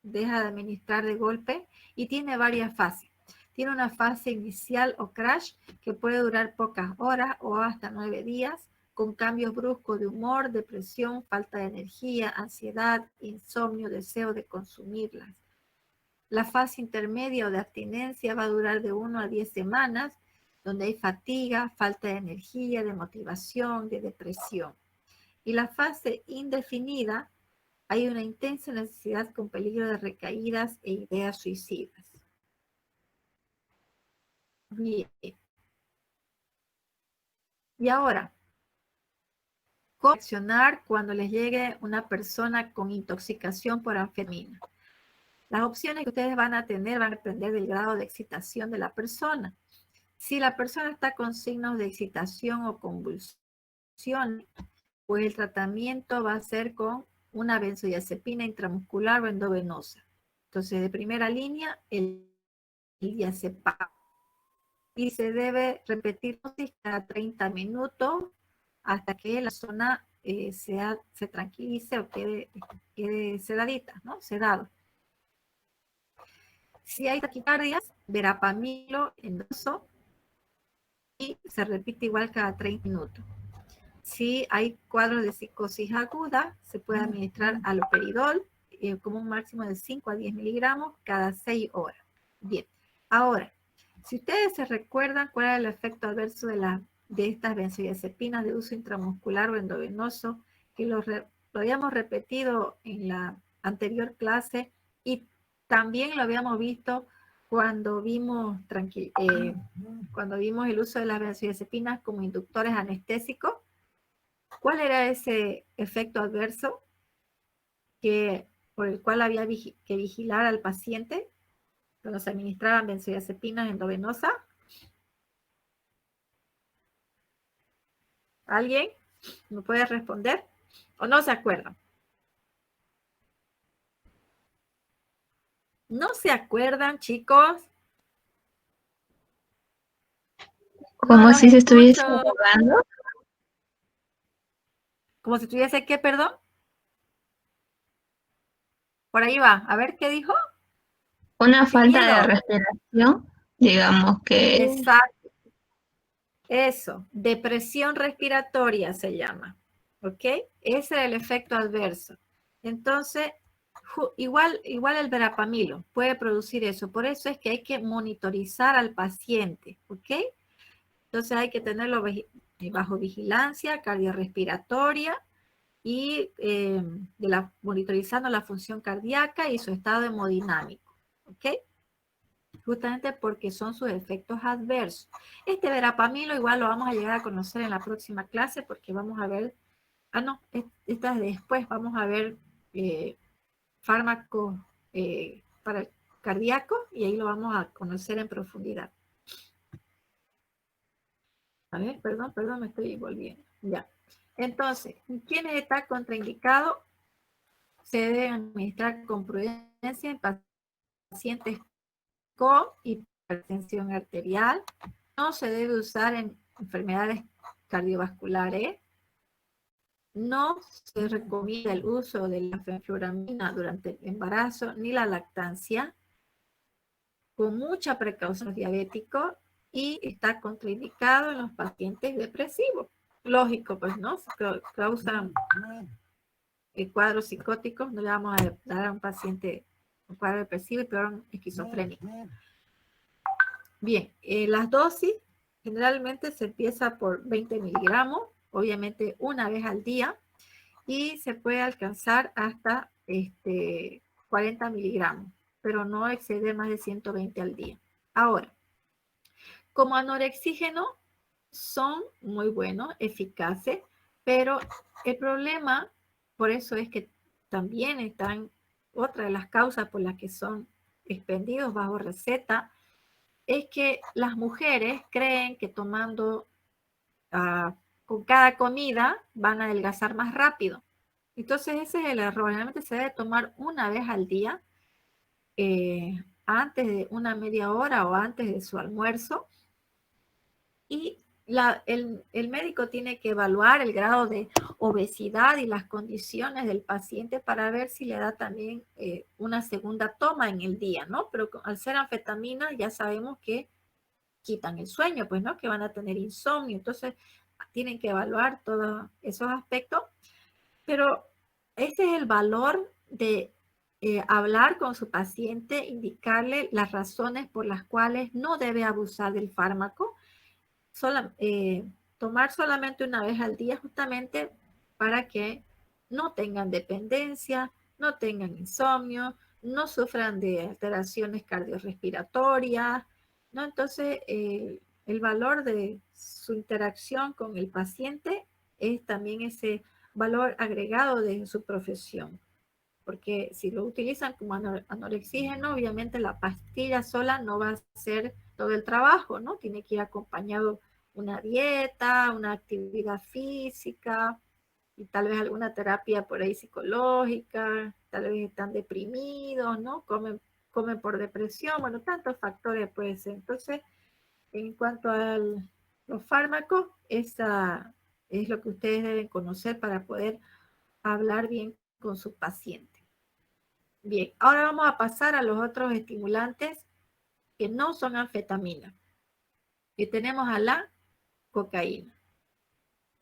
deja de administrar de golpe, y tiene varias fases. Tiene una fase inicial o crash que puede durar pocas horas o hasta 9 días, con cambios bruscos de humor, depresión, falta de energía, ansiedad, insomnio, deseo de consumirlas. La fase intermedia o de abstinencia va a durar de 1 a 10 semanas, donde hay fatiga, falta de energía, de motivación, de depresión. Y la fase indefinida, hay una intensa necesidad con peligro de recaídas e ideas suicidas. Bien. Y ahora, ¿cómo reaccionar cuando les llegue una persona con intoxicación por anfetamina? Las opciones que ustedes van a tener van a depender del grado de excitación de la persona. Si la persona está con signos de excitación o convulsión, pues el tratamiento va a ser con una benzodiazepina intramuscular o endovenosa. Entonces, de primera línea, el diazepam. Y se debe repetir cada 30 minutos hasta que la zona se tranquilice o quede sedadita, ¿no? Sedado. Si hay taquicardias, verapamilo endovenoso y se repite igual cada 30 minutos. Si hay cuadros de psicosis aguda, se puede administrar haloperidol como un máximo de 5 a 10 miligramos cada 6 horas. Bien, ahora, si ustedes se recuerdan cuál era el efecto adverso de estas benzodiazepinas de uso intramuscular o endovenoso, que lo habíamos repetido en la anterior clase y también lo habíamos visto cuando vimos el uso de las benzodiazepinas como inductores anestésicos. ¿Cuál era ese efecto adverso por el cual había que vigilar al paciente cuando se administraban benzodiazepinas endovenosas? ¿Alguien me puede responder? ¿O no se acuerdan? ¿No se acuerdan, chicos? Como si se estuviese ahogando. ¿Como si tuviese qué, perdón? Por ahí va. A ver, ¿qué dijo? Una Sin falta miedo. de respiración, digamos que... Exacto. Eso, depresión respiratoria se llama. ¿Ok? Ese es el efecto adverso. Entonces, igual el verapamilo puede producir eso. Por eso es que hay que monitorizar al paciente. ¿Ok? Entonces hay que tenerlo bajo vigilancia cardiorrespiratoria y monitorizando la función cardíaca y su estado hemodinámico. ¿Ok? Justamente porque son sus efectos adversos. Este verapamilo igual lo vamos a llegar a conocer en la próxima clase porque vamos a ver, esta es después, vamos a ver fármacos para el cardíaco y ahí lo vamos a conocer en profundidad. A ver, perdón, me estoy volviendo. Ya. Entonces, ¿quiénes está contraindicado? Se debe administrar con prudencia en pacientes con hipertensión arterial. No se debe usar en enfermedades cardiovasculares. No se recomienda el uso de la fenfluramina durante el embarazo ni la lactancia. Con mucha precaución diabético y está contraindicado en los pacientes depresivos. Lógico, pues, ¿no? Causan cuadros psicóticos, no le vamos a dar a un paciente un cuadro depresivo y peor un esquizofrénico. Bien, las dosis generalmente se empieza por 20 miligramos, obviamente una vez al día, y se puede alcanzar hasta 40 miligramos, pero no exceder más de 120 al día. Ahora, como anorexígeno, son muy buenos, eficaces, pero el problema, por eso es que también están, otra de las causas por las que son expendidos bajo receta, es que las mujeres creen que tomando con cada comida van a adelgazar más rápido. Entonces ese es el error. Realmente se debe tomar una vez al día antes de una media hora o antes de su almuerzo. Y el médico tiene que evaluar el grado de obesidad y las condiciones del paciente para ver si le da también una segunda toma en el día, ¿no? Pero al ser anfetamina ya sabemos que quitan el sueño, pues, ¿no? Que van a tener insomnio. Entonces, tienen que evaluar todos esos aspectos. Pero ese es el valor de hablar con su paciente, indicarle las razones por las cuales no debe abusar del fármaco, tomar solamente una vez al día justamente para que no tengan dependencia, no tengan insomnio, no sufran de alteraciones cardiorrespiratorias, ¿no? Entonces, el valor de su interacción con el paciente es también ese valor agregado de su profesión. Porque si lo utilizan como anorexígeno, obviamente la pastilla sola no va a hacer todo el trabajo, ¿no? Tiene que ir acompañado una dieta, una actividad física y tal vez alguna terapia por ahí psicológica, tal vez están deprimidos, ¿no? Comen por depresión, bueno, tantos factores puede ser. Entonces, en cuanto a los fármacos, esa es lo que ustedes deben conocer para poder hablar bien con su paciente. Bien, ahora vamos a pasar a los otros estimulantes que no son anfetamina. Y tenemos a la cocaína.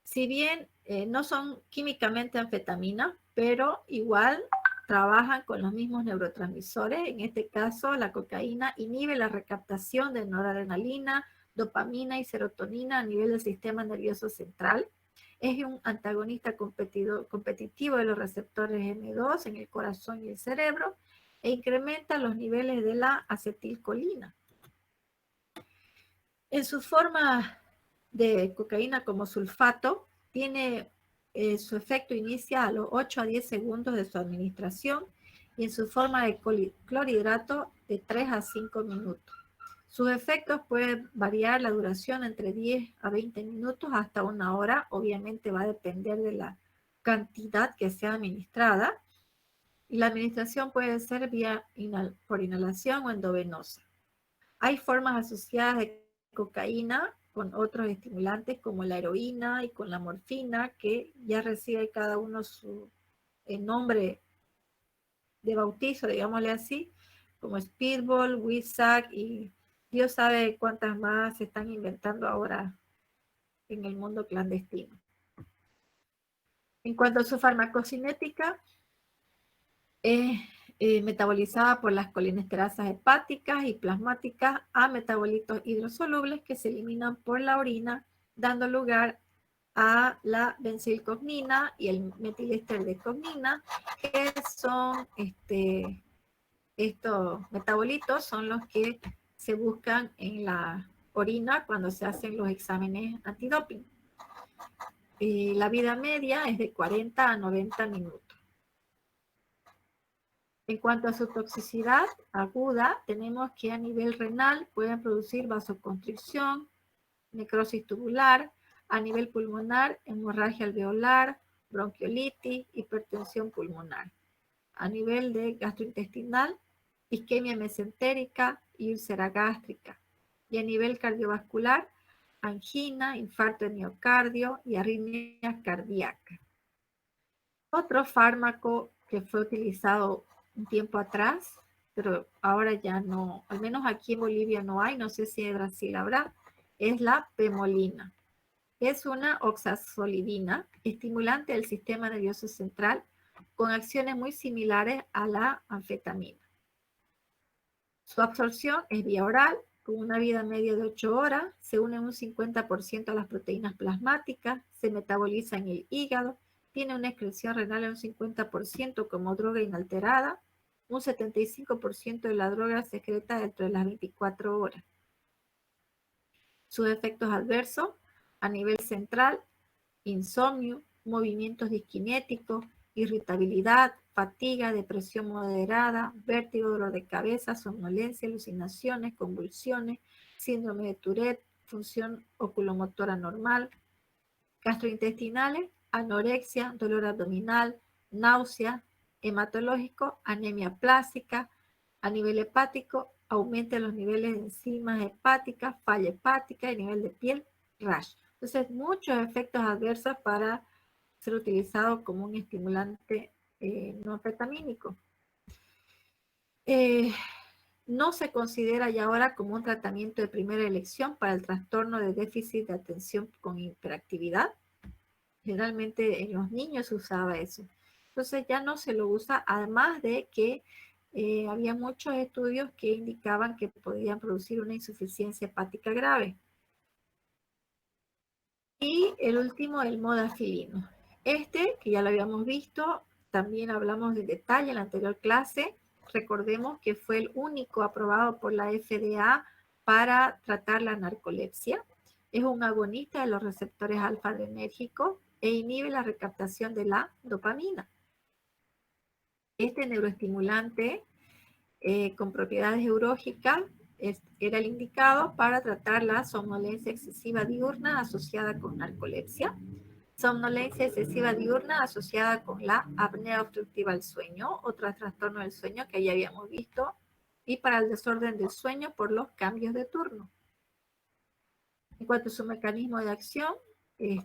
Si bien no son químicamente anfetamina, pero igual trabajan con los mismos neurotransmisores. En este caso, la cocaína inhibe la recaptación de noradrenalina, dopamina y serotonina a nivel del sistema nervioso central. Es un antagonista competitivo de los receptores M2 en el corazón y el cerebro e incrementa los niveles de la acetilcolina. En su forma de cocaína como sulfato, tiene su efecto inicia a los 8 a 10 segundos de su administración y en su forma de clorhidrato de 3 a 5 minutos. Sus efectos pueden variar la duración entre 10 a 20 minutos hasta una hora. Obviamente va a depender de la cantidad que sea administrada. Y la administración puede ser por inhalación o endovenosa. Hay formas asociadas de cocaína con otros estimulantes como la heroína y con la morfina, que ya recibe cada uno su nombre de bautizo, digámosle así, como Speedball, Wizard y Dios sabe cuántas más se están inventando ahora en el mundo clandestino. En cuanto a su farmacocinética, es metabolizada por las colinesterasas hepáticas y plasmáticas a metabolitos hidrosolubles que se eliminan por la orina, dando lugar a la benzilcognina y el metilester de cognina, que son estos metabolitos son los que se buscan en la orina cuando se hacen los exámenes antidoping. La vida media es de 40 a 90 minutos. En cuanto a su toxicidad aguda, tenemos que a nivel renal pueden producir vasoconstricción, necrosis tubular, a nivel pulmonar, hemorragia alveolar, bronquiolitis, hipertensión pulmonar. A nivel de gastrointestinal, isquemia mesentérica y úlcera gástrica. Y a nivel cardiovascular, angina, infarto de miocardio y arritmia cardíaca. Otro fármaco que fue utilizado un tiempo atrás, pero ahora ya no, al menos aquí en Bolivia no hay, no sé si en Brasil habrá, es la pemolina. Es una oxazolidina, estimulante del sistema nervioso central, con acciones muy similares a la anfetamina. Su absorción es vía oral, con una vida media de 8 horas, se une un 50% a las proteínas plasmáticas, se metaboliza en el hígado, tiene una excreción renal de un 50% como droga inalterada, un 75% de la droga secreta dentro de las 24 horas. Sus efectos adversos a nivel central, insomnio, movimientos disquinéticos, irritabilidad, fatiga, depresión moderada, vértigo, dolor de cabeza, somnolencia, alucinaciones, convulsiones, síndrome de Tourette, función oculomotora normal, gastrointestinales, anorexia, dolor abdominal, náusea, hematológico, anemia plástica, A nivel hepático, aumenta los niveles de enzimas hepáticas, falla hepática y nivel de piel, rash. Entonces, muchos efectos adversos para ser utilizado como un estimulante no anfetamínico. No se considera ya ahora como un tratamiento de primera elección para el trastorno de déficit de atención con hiperactividad. Generalmente en los niños se usaba eso. Entonces ya no se lo usa, además de que había muchos estudios que indicaban que podían producir una insuficiencia hepática grave. Y el último, el modafinilo. Este, que ya lo habíamos visto, también hablamos de detalle en la anterior clase. Recordemos que fue el único aprobado por la FDA para tratar la narcolepsia. Es un agonista de los receptores alfa-adrenérgicos e inhibe la recaptación de la dopamina. Este neuroestimulante con propiedades eurológicas era el indicado para tratar la somnolencia excesiva diurna asociada con narcolepsia, somnolencia excesiva diurna asociada con la apnea obstructiva del sueño, otro trastorno del sueño que ya habíamos visto, y para el desorden del sueño por los cambios de turno. En cuanto a su mecanismo de acción, es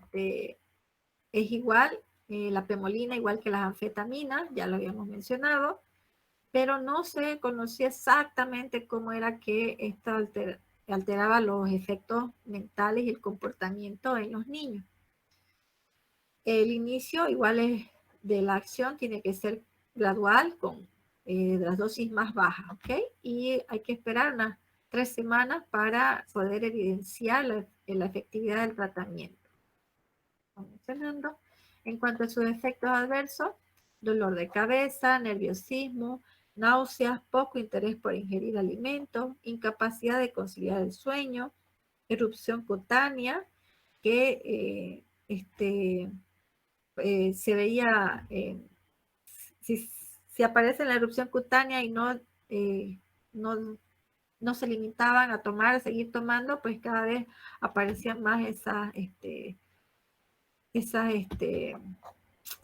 igual, la pemolina, igual que las anfetaminas, ya lo habíamos mencionado, pero no se conocía exactamente cómo era que esto alteraba los efectos mentales y el comportamiento en los niños. El inicio, igual de la acción, tiene que ser gradual con las dosis más bajas, ¿ok? Y hay que esperar unas 3 semanas para poder evidenciar la efectividad del tratamiento. Estamos mencionando. En cuanto a sus efectos adversos, dolor de cabeza, nerviosismo, náuseas, poco interés por ingerir alimentos, incapacidad de conciliar el sueño, erupción cutánea, que se veía, si aparece la erupción cutánea y no se limitaban a tomar, a seguir tomando, pues cada vez aparecían más esas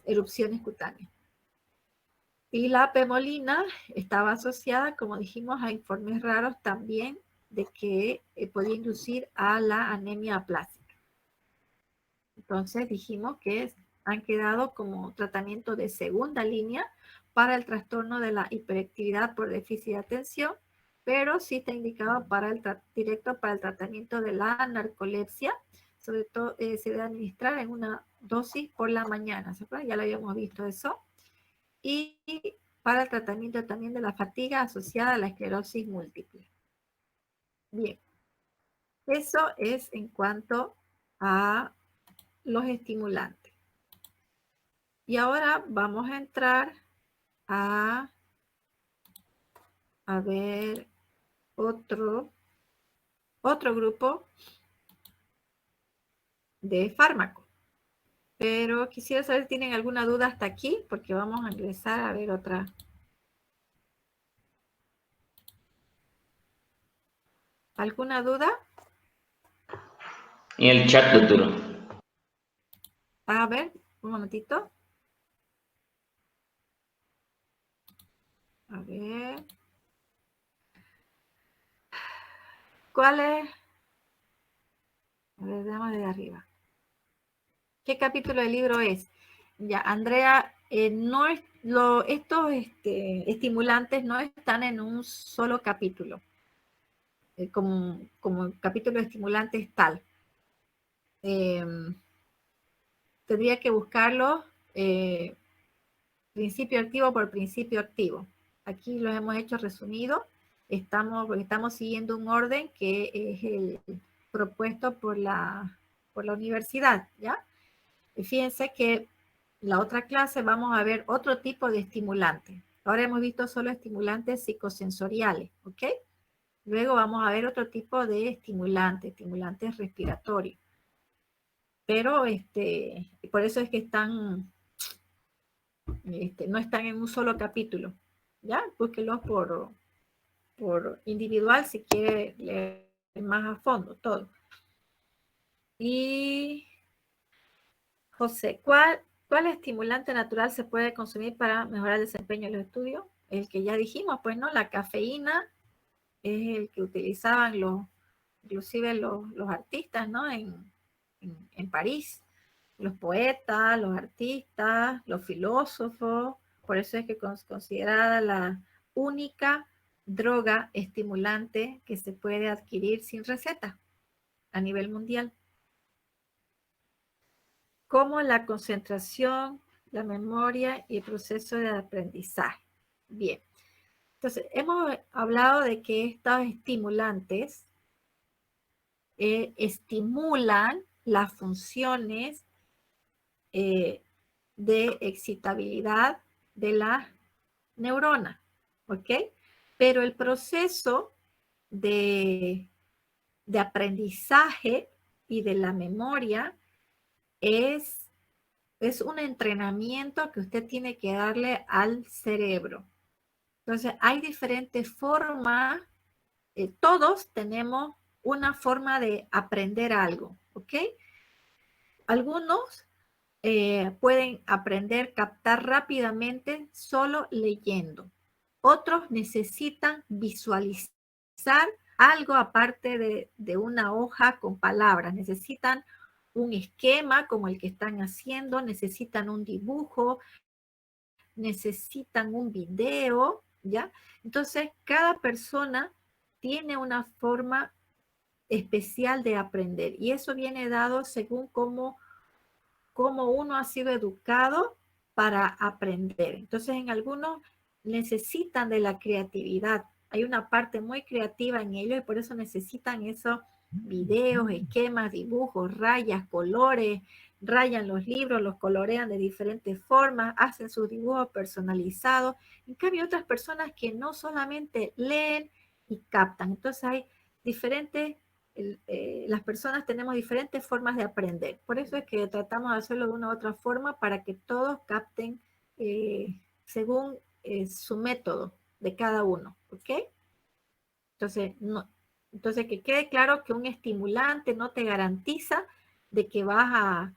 erupciones cutáneas. Y la pemolina estaba asociada, como dijimos, a informes raros también de que podía inducir a la anemia aplásica. Entonces dijimos que han quedado como tratamiento de segunda línea para el trastorno de la hiperactividad por déficit de atención, pero sí está indicado directo para el tratamiento de la narcolepsia. Sobre todo se debe administrar en una dosis por la mañana, ¿se acuerdan? Ya lo habíamos visto eso. Y para el tratamiento también de la fatiga asociada a la esclerosis múltiple. Bien, eso es en cuanto a los estimulantes. Y ahora vamos a entrar a ver otro grupo de fármacos. Pero quisiera saber si tienen alguna duda hasta aquí, porque vamos a ingresar a ver otra. ¿Alguna duda? En el chat, doctora. A ver, un momentito. A ver. ¿Cuál es? A ver, veamos de arriba. ¿Qué capítulo del libro es? Ya, Andrea, estos estimulantes no están en un solo capítulo, como capítulo de estimulantes tal. Tendría que buscarlo principio activo por principio activo. Aquí los hemos hecho resumido. Porque estamos siguiendo un orden que es el propuesto por la universidad, ¿ya? Fíjense que la otra clase vamos a ver otro tipo de estimulantes. Ahora hemos visto solo estimulantes psicosensoriales, ¿ok? Luego vamos a ver otro tipo de estimulantes respiratorios. Pero por eso es que no están en un solo capítulo, ¿ya? Búsquenlos por individual si quiere leer más a fondo todo. Y José, ¿cuál estimulante natural se puede consumir para mejorar el desempeño en los estudios? el que ya dijimos, pues, ¿no? La cafeína es el que utilizaban inclusive los artistas, ¿no? En París, los poetas, los artistas, los filósofos, por eso es que es considerada la única droga estimulante que se puede adquirir sin receta a nivel mundial. Como la concentración, la memoria y el proceso de aprendizaje. Bien, entonces hemos hablado de que estos estimulantes estimulan las funciones de excitabilidad de la neurona, ¿ok? Pero el proceso de aprendizaje y de la memoria es un entrenamiento que usted tiene que darle al cerebro. Entonces, hay diferentes formas, todos tenemos una forma de aprender algo, ¿ok? Algunos pueden aprender, captar rápidamente solo leyendo. Otros necesitan visualizar algo aparte de una hoja con palabras. Necesitan un esquema como el que están haciendo, necesitan un dibujo, necesitan un video, ¿ya? Entonces, cada persona tiene una forma especial de aprender y eso viene dado según cómo uno ha sido educado para aprender. Entonces, en algunos necesitan de la creatividad. Hay una parte muy creativa en ellos y por eso necesitan esos videos, esquemas, dibujos, rayas, colores, rayan los libros, los colorean de diferentes formas, hacen sus dibujos personalizados. En cambio, otras personas que no solamente leen y captan. Entonces, hay diferentes las personas tenemos diferentes formas de aprender. Por eso es que tratamos de hacerlo de una u otra forma para que todos capten según su método de cada uno, ¿ok? Entonces, que quede claro que un estimulante no te garantiza de que vas a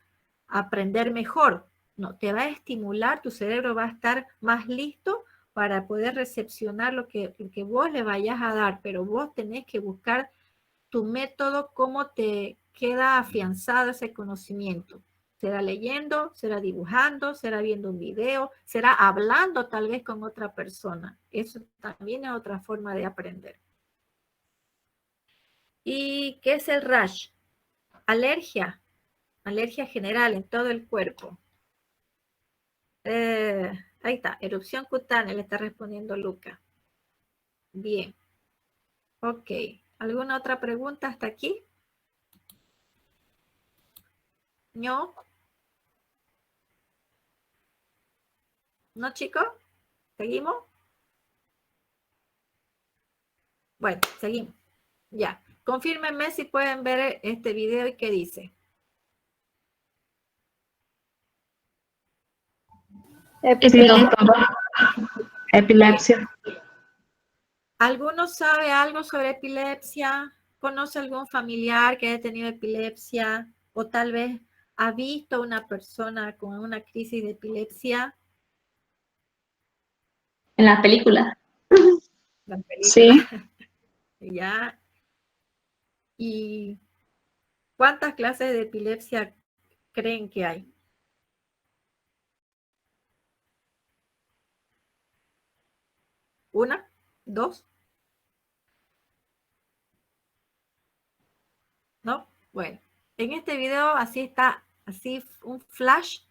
aprender mejor. No, te va a estimular, tu cerebro va a estar más listo para poder recepcionar lo que vos le vayas a dar, pero vos tenés que buscar tu método, cómo te queda afianzado ese conocimiento. ¿Será leyendo? ¿Será dibujando? ¿Será viendo un video? ¿Será hablando tal vez con otra persona? Eso también es otra forma de aprender. ¿Y qué es el rash? Alergia. Alergia general en todo el cuerpo. Ahí está, erupción cutánea, le está respondiendo Luca. Bien. Ok. ¿Alguna otra pregunta hasta aquí? ¿No? ¿No, chicos? ¿Seguimos? Bueno, seguimos. Ya. Confírmenme si pueden ver este video y qué dice. Epilepsia. ¿Alguno sabe algo sobre epilepsia? ¿Conoce algún familiar que haya tenido epilepsia? ¿O tal vez ha visto una persona con una crisis de epilepsia? En la película. La película. Sí. Ya. ¿Y cuántas clases de epilepsia creen que hay? ¿Una? ¿Dos? ¿No? Bueno, en este video así está, así un flash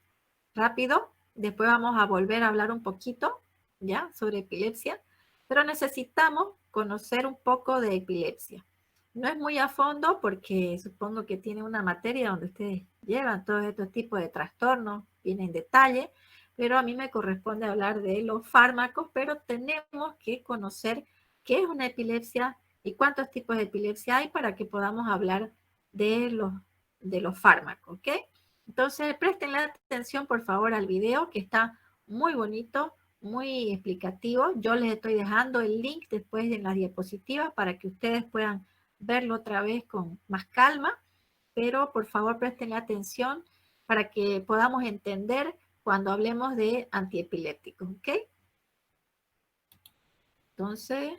rápido. Después vamos a volver a hablar un poquito, ¿ya? Sobre epilepsia. Pero necesitamos conocer un poco de epilepsia. No es muy a fondo porque supongo que tiene una materia donde ustedes llevan todos estos tipos de trastornos, viene en detalle, pero a mí me corresponde hablar de los fármacos, pero tenemos que conocer qué es una epilepsia y cuántos tipos de epilepsia hay para que podamos hablar de los fármacos, ¿ok? Entonces, presten atención, por favor, al video que está muy bonito, muy explicativo. Yo les estoy dejando el link después en las diapositivas para que ustedes puedan verlo otra vez con más calma, pero por favor presten atención para que podamos entender cuando hablemos de antiepilépticos, ¿ok? Entonces,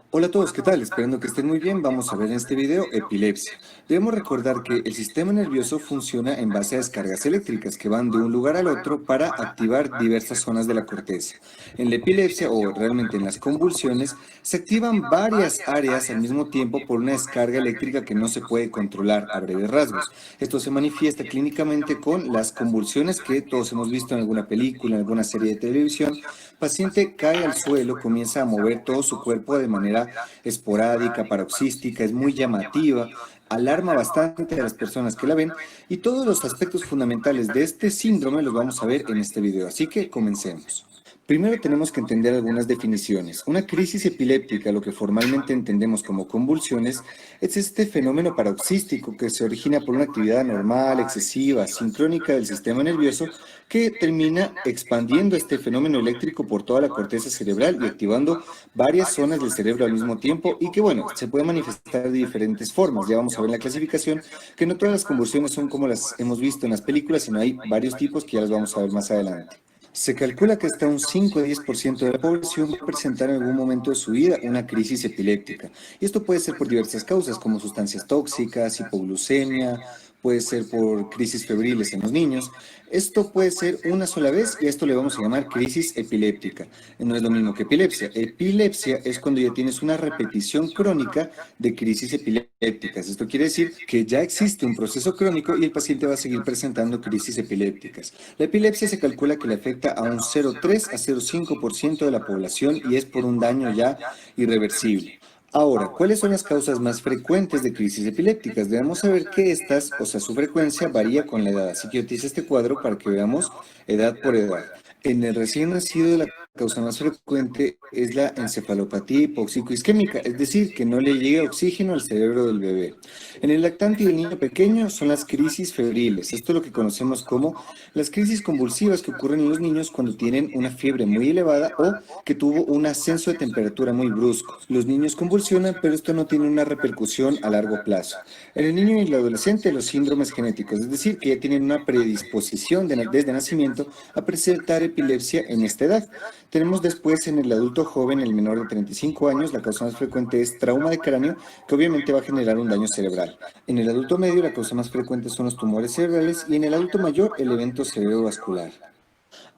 Hola a todos, ¿qué tal? Esperando que estén muy bien, vamos a ver en este video epilepsia. Debemos recordar que el sistema nervioso funciona en base a descargas eléctricas que van de un lugar al otro para activar diversas zonas de la corteza. En la epilepsia, o realmente en las convulsiones, se activan varias áreas al mismo tiempo por una descarga eléctrica que no se puede controlar a breves rasgos. Esto se manifiesta clínicamente con las convulsiones que todos hemos visto en alguna película, en alguna serie de televisión. El paciente cae al suelo, comienza a mover todo su cuerpo de manera esporádica, paroxística, es muy llamativa, alarma bastante a las personas que la ven, y todos los aspectos fundamentales de este síndrome los vamos a ver en este video, así que comencemos. Primero tenemos que entender algunas definiciones. Una crisis epiléptica, lo que formalmente entendemos como convulsiones, es este fenómeno paroxístico que se origina por una actividad anormal, excesiva, sincrónica del sistema nervioso que termina expandiendo este fenómeno eléctrico por toda la corteza cerebral y activando varias zonas del cerebro al mismo tiempo y que, bueno, se puede manifestar de diferentes formas. Ya vamos a ver en la clasificación que no todas las convulsiones son como las hemos visto en las películas, sino hay varios tipos que ya los vamos a ver más adelante. Se calcula que hasta un 5 a 10% de la población va a presentar en algún momento de su vida una crisis epiléptica. Y esto puede ser por diversas causas, como sustancias tóxicas, hipoglucemia, puede ser por crisis febriles en los niños. Esto puede ser una sola vez y a esto le vamos a llamar crisis epiléptica. No es lo mismo que epilepsia. Epilepsia es cuando ya tienes una repetición crónica de crisis epilépticas. Esto quiere decir que ya existe un proceso crónico y el paciente va a seguir presentando crisis epilépticas. La epilepsia se calcula que le afecta a un 0,3 a 0,5% de la población y es por un daño ya irreversible. Ahora, ¿cuáles son las causas más frecuentes de crisis epilépticas? Debemos saber que estas, o sea, su frecuencia varía con la edad. Así que yo te hice este cuadro para que veamos edad por edad. En el recién nacido, la causa más frecuente es la encefalopatía hipóxico-isquémica, es decir, que no le llegue oxígeno al cerebro del bebé. En el lactante y el niño pequeño son las crisis febriles. Esto es lo que conocemos como las crisis convulsivas que ocurren en los niños cuando tienen una fiebre muy elevada o que tuvo un ascenso de temperatura muy brusco. Los niños convulsionan, pero esto no tiene una repercusión a largo plazo. En el niño y el adolescente, los síndromes genéticos, es decir, que ya tienen una predisposición desde nacimiento a presentar epilepsia en esta edad. Tenemos después en el adulto joven, el menor de 35 años, la causa más frecuente es trauma de cráneo, que obviamente va a generar un daño cerebral. En el adulto medio, la causa más frecuente son los tumores cerebrales y en el adulto mayor, el evento cerebrovascular.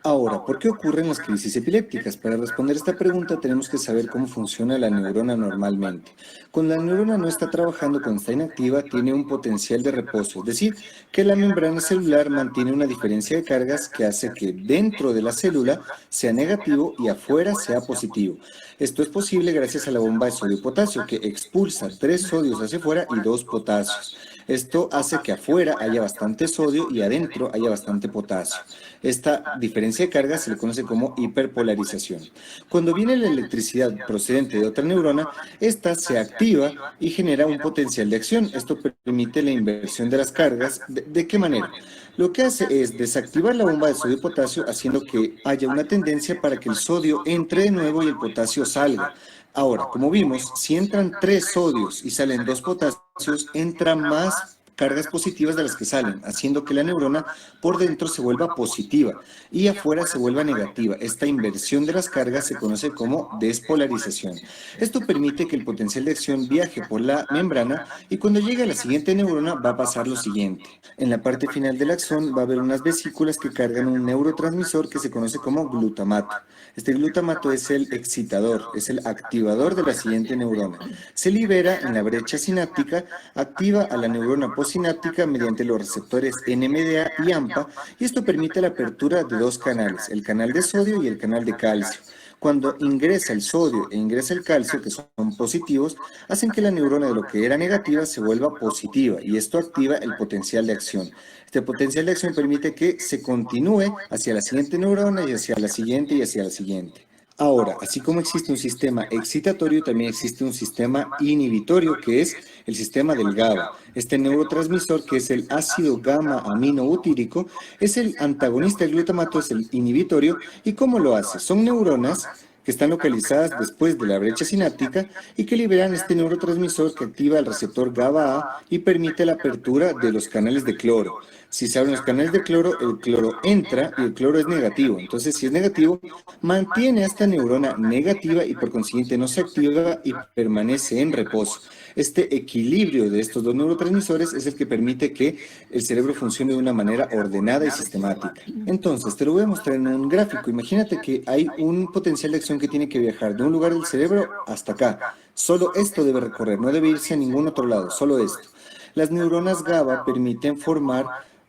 Ahora, ¿por qué ocurren las crisis epilépticas? Para responder esta pregunta tenemos que saber cómo funciona la neurona normalmente. Cuando la neurona no está trabajando, cuando está inactiva, tiene un potencial de reposo, es decir, que la membrana celular mantiene una diferencia de cargas que hace que dentro de la célula sea negativo y afuera sea positivo. Esto es posible gracias a la bomba de sodio-potasio que expulsa 3 sodios hacia afuera y 2 potasios. Esto hace que afuera haya bastante sodio y adentro haya bastante potasio. Esta diferencia de carga se le conoce como hiperpolarización. Cuando viene la electricidad procedente de otra neurona, esta se activa y genera un potencial de acción. Esto permite la inversión de las cargas. ¿De qué manera? Lo que hace es desactivar la bomba de sodio y potasio, haciendo que haya una tendencia para que el sodio entre de nuevo y el potasio salga. Ahora, como vimos, si entran 3 sodios y salen 2 potasios, entran más cargas positivas de las que salen, haciendo que la neurona por dentro se vuelva positiva y afuera se vuelva negativa. Esta inversión de las cargas se conoce como despolarización. Esto permite que el potencial de acción viaje por la membrana y cuando llegue a la siguiente neurona va a pasar lo siguiente. En la parte final del axón va a haber unas vesículas que cargan un neurotransmisor que se conoce como glutamato. Este glutamato es el excitador, es el activador de la siguiente neurona. Se libera en la brecha sináptica, activa a la neurona postsináptica mediante los receptores NMDA y AMPA, y esto permite la apertura de 2 canales, el canal de sodio y el canal de calcio. Cuando ingresa el sodio e ingresa el calcio, que son positivos, hacen que la neurona de lo que era negativa se vuelva positiva y esto activa el potencial de acción. Este potencial de acción permite que se continúe hacia la siguiente neurona y hacia la siguiente y hacia la siguiente. Ahora, así como existe un sistema excitatorio, también existe un sistema inhibitorio, que es el sistema del GABA. Este neurotransmisor, que es el ácido gamma-aminobutírico, es el antagonista del glutamato, es el inhibitorio. ¿Y cómo lo hace? Son neuronas que están localizadas después de la brecha sináptica y que liberan este neurotransmisor que activa el receptor GABA-A y permite la apertura de los canales de cloro. Si se abren los canales de cloro, el cloro entra y el cloro es negativo. Entonces, si es negativo, mantiene a esta neurona negativa y por consiguiente no se activa y permanece en reposo. Este equilibrio de estos dos neurotransmisores es el que permite que el cerebro funcione de una manera ordenada y sistemática. Entonces, te lo voy a mostrar en un gráfico. Imagínate que hay un potencial de acción que tiene que viajar de un lugar del cerebro hasta acá. Solo esto debe recorrer, no debe irse a ningún otro lado, solo esto. Las neuronas GABA permiten formar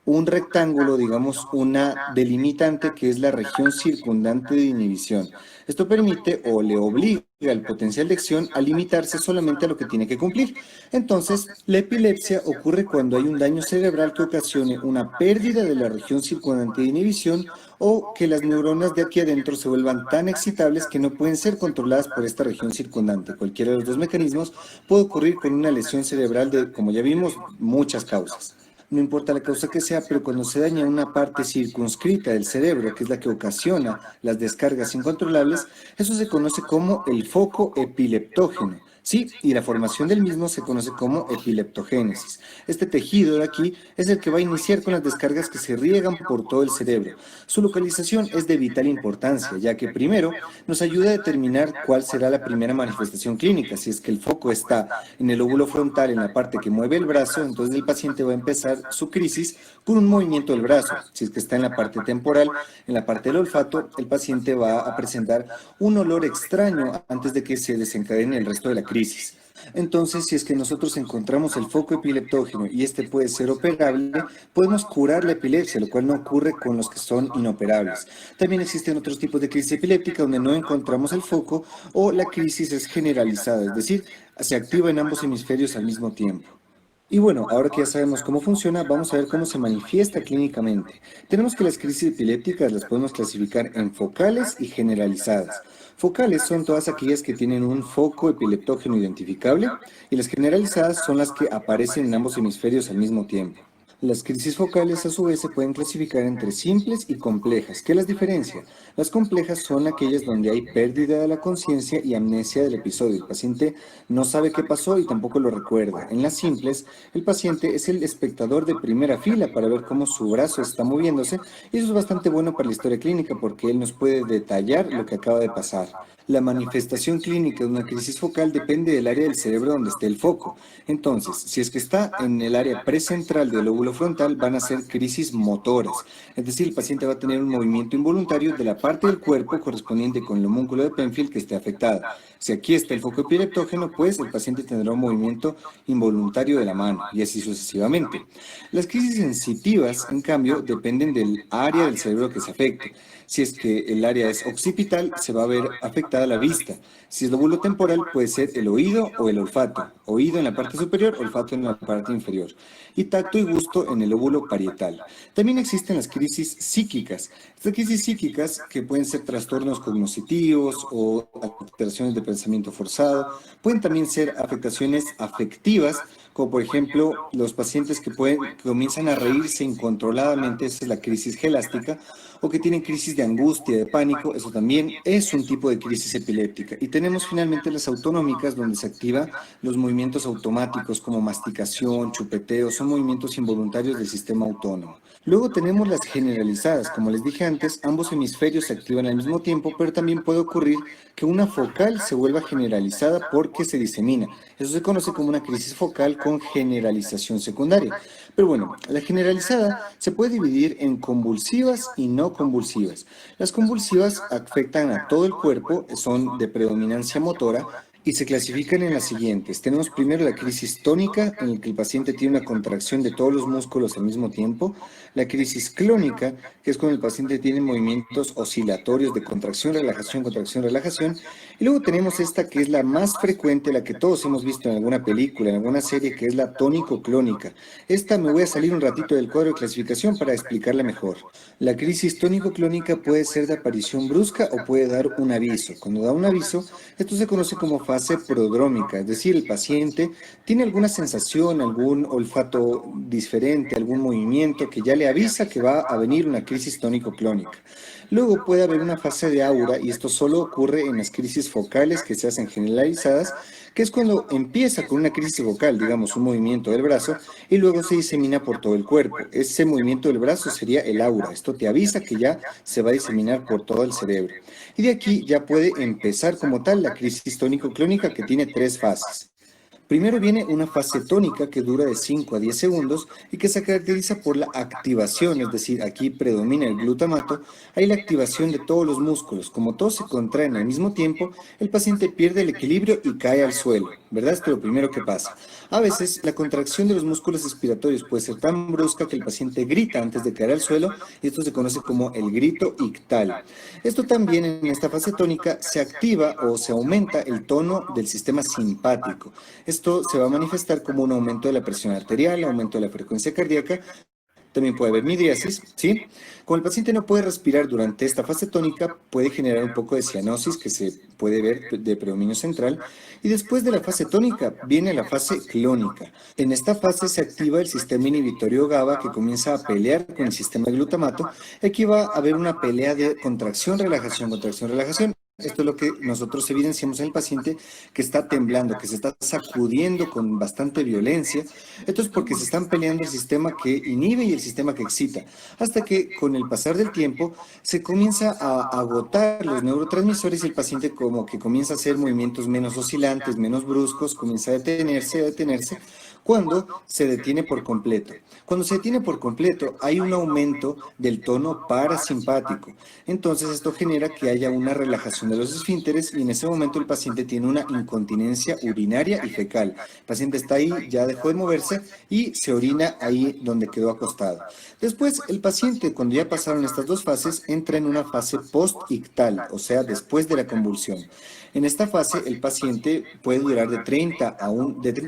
un rectángulo, digamos, una delimitante que es la región circundante de inhibición. Esto permite o le obliga al potencial de acción a limitarse solamente a lo que tiene que cumplir. Entonces, la epilepsia ocurre cuando hay un daño cerebral que ocasione una pérdida de la región circundante de inhibición o que las neuronas de aquí adentro se vuelvan tan excitables que no pueden ser controladas por esta región circundante. Cualquiera de los dos mecanismos puede ocurrir con una lesión cerebral de, como ya vimos, muchas causas. No importa la causa que sea, pero cuando se daña una parte circunscrita del cerebro, que es la que ocasiona las descargas incontrolables, eso se conoce como el foco epileptógeno. Sí, y la formación del mismo se conoce como epileptogénesis. Este tejido de aquí es el que va a iniciar con las descargas que se riegan por todo el cerebro. Su localización es de vital importancia, ya que primero nos ayuda a determinar cuál será la primera manifestación clínica. Si es que el foco está en el lóbulo frontal, en la parte que mueve el brazo, entonces el paciente va a empezar su crisis con un movimiento del brazo. Si es que está en la parte temporal, en la parte del olfato, el paciente va a presentar un olor extraño antes de que se desencadene el resto de la crisis. Entonces, si es que nosotros encontramos el foco epileptógeno y este puede ser operable, podemos curar la epilepsia, lo cual no ocurre con los que son inoperables. También existen otros tipos de crisis epiléptica donde no encontramos el foco o la crisis es generalizada, es decir, se activa en ambos hemisferios al mismo tiempo. Y bueno, ahora que ya sabemos cómo funciona, vamos a ver cómo se manifiesta clínicamente. Tenemos que las crisis epilépticas las podemos clasificar en focales y generalizadas. Focales son todas aquellas que tienen un foco epileptógeno identificable y las generalizadas son las que aparecen en ambos hemisferios al mismo tiempo. Las crisis focales a su vez se pueden clasificar entre simples y complejas. ¿Qué las diferencia? Las complejas son aquellas donde hay pérdida de la conciencia y amnesia del episodio. El paciente no sabe qué pasó y tampoco lo recuerda. En las simples, el paciente es el espectador de primera fila para ver cómo su brazo está moviéndose y eso es bastante bueno para la historia clínica porque él nos puede detallar lo que acaba de pasar. La manifestación clínica de una crisis focal depende del área del cerebro donde esté el foco. Entonces, si es que está en el área precentral del lóbulo frontal, van a ser crisis motoras. Es decir, el paciente va a tener un movimiento involuntario de la parte del cuerpo correspondiente con el homúnculo de Penfield que esté afectada. Si aquí está el foco epileptógeno, pues el paciente tendrá un movimiento involuntario de la mano y así sucesivamente. Las crisis sensitivas, en cambio, dependen del área del cerebro que se afecte. Si es que el área es occipital, se va a ver afectada la vista. Si es lóbulo temporal, puede ser el oído o el olfato. Oído en la parte superior, olfato en la parte inferior. Y tacto y gusto en el lóbulo parietal. También existen las crisis psíquicas. Estas crisis psíquicas, que pueden ser trastornos cognitivos o alteraciones de pensamiento forzado, pueden también ser afectaciones afectivas, como por ejemplo los pacientes que comienzan a reírse incontroladamente, esa es la crisis gelástica, o que tienen crisis de angustia, de pánico, eso también es un tipo de crisis epiléptica. Y tenemos finalmente las autonómicas, donde se activan los movimientos automáticos como masticación, chupeteo, son movimientos involuntarios del sistema autónomo. Luego tenemos las generalizadas, como les dije antes, ambos hemisferios se activan al mismo tiempo, pero también puede ocurrir que una focal se vuelva generalizada porque se disemina. Eso se conoce como una crisis focal con generalización secundaria. Pero bueno, la generalizada se puede dividir en convulsivas y no convulsivas. Las convulsivas afectan a todo el cuerpo, son de predominancia motora y se clasifican en las siguientes. Tenemos primero la crisis tónica, en la que el paciente tiene una contracción de todos los músculos al mismo tiempo. La crisis clónica, que es cuando el paciente tiene movimientos oscilatorios de contracción, relajación, contracción, relajación. Y luego tenemos esta que es la más frecuente, la que todos hemos visto en alguna película, en alguna serie, que es la tónico-clónica. Esta me voy a salir un ratito del cuadro de clasificación para explicarla mejor. La crisis tónico-clónica puede ser de aparición brusca o puede dar un aviso. Cuando da un aviso, esto se conoce como fase prodrómica, es decir, el paciente tiene alguna sensación, algún olfato diferente, algún movimiento que ya le avisa que va a venir una crisis tónico-clónica. Luego puede haber una fase de aura, y esto solo ocurre en las crisis focales que se hacen generalizadas, que es cuando empieza con una crisis focal, digamos un movimiento del brazo, y luego se disemina por todo el cuerpo. Ese movimiento del brazo sería el aura. Esto te avisa que ya se va a diseminar por todo el cerebro. Y de aquí ya puede empezar como tal la crisis tónico-clónica, que tiene 3 fases. Primero viene una fase tónica que dura de 5 a 10 segundos y que se caracteriza por la activación, es decir, aquí predomina el glutamato, hay la activación de todos los músculos. Como todos se contraen al mismo tiempo, el paciente pierde el equilibrio y cae al suelo, ¿verdad? Esto es lo primero que pasa. A veces, la contracción de los músculos respiratorios puede ser tan brusca que el paciente grita antes de caer al suelo, y esto se conoce como el grito ictal. Esto también, en esta fase tónica, se activa o se aumenta el tono del sistema simpático. Esto se va a manifestar como un aumento de la presión arterial, aumento de la frecuencia cardíaca. También puede haber midriasis, ¿sí? Como el paciente no puede respirar durante esta fase tónica, puede generar un poco de cianosis que se puede ver de predominio central. Y después de la fase tónica viene la fase clónica. En esta fase se activa el sistema inhibitorio GABA, que comienza a pelear con el sistema de glutamato. Aquí va a haber una pelea de contracción, relajación, contracción, relajación. Esto es lo que nosotros evidenciamos en el paciente que está temblando, que se está sacudiendo con bastante violencia. Esto es porque se están peleando el sistema que inhibe y el sistema que excita, hasta que con el pasar del tiempo se comienza a agotar los neurotransmisores y el paciente como que comienza a hacer movimientos menos oscilantes, menos bruscos, comienza a detenerse, cuando se detiene por completo. Cuando se detiene por completo, hay un aumento del tono parasimpático. Entonces, esto genera que haya una relajación de los esfínteres y en ese momento el paciente tiene una incontinencia urinaria y fecal. El paciente está ahí, ya dejó de moverse y se orina ahí donde quedó acostado. Después, el paciente, cuando ya pasaron estas 2 fases, entra en una fase post-ictal, o sea, después de la convulsión. En esta fase, el paciente puede durar de 30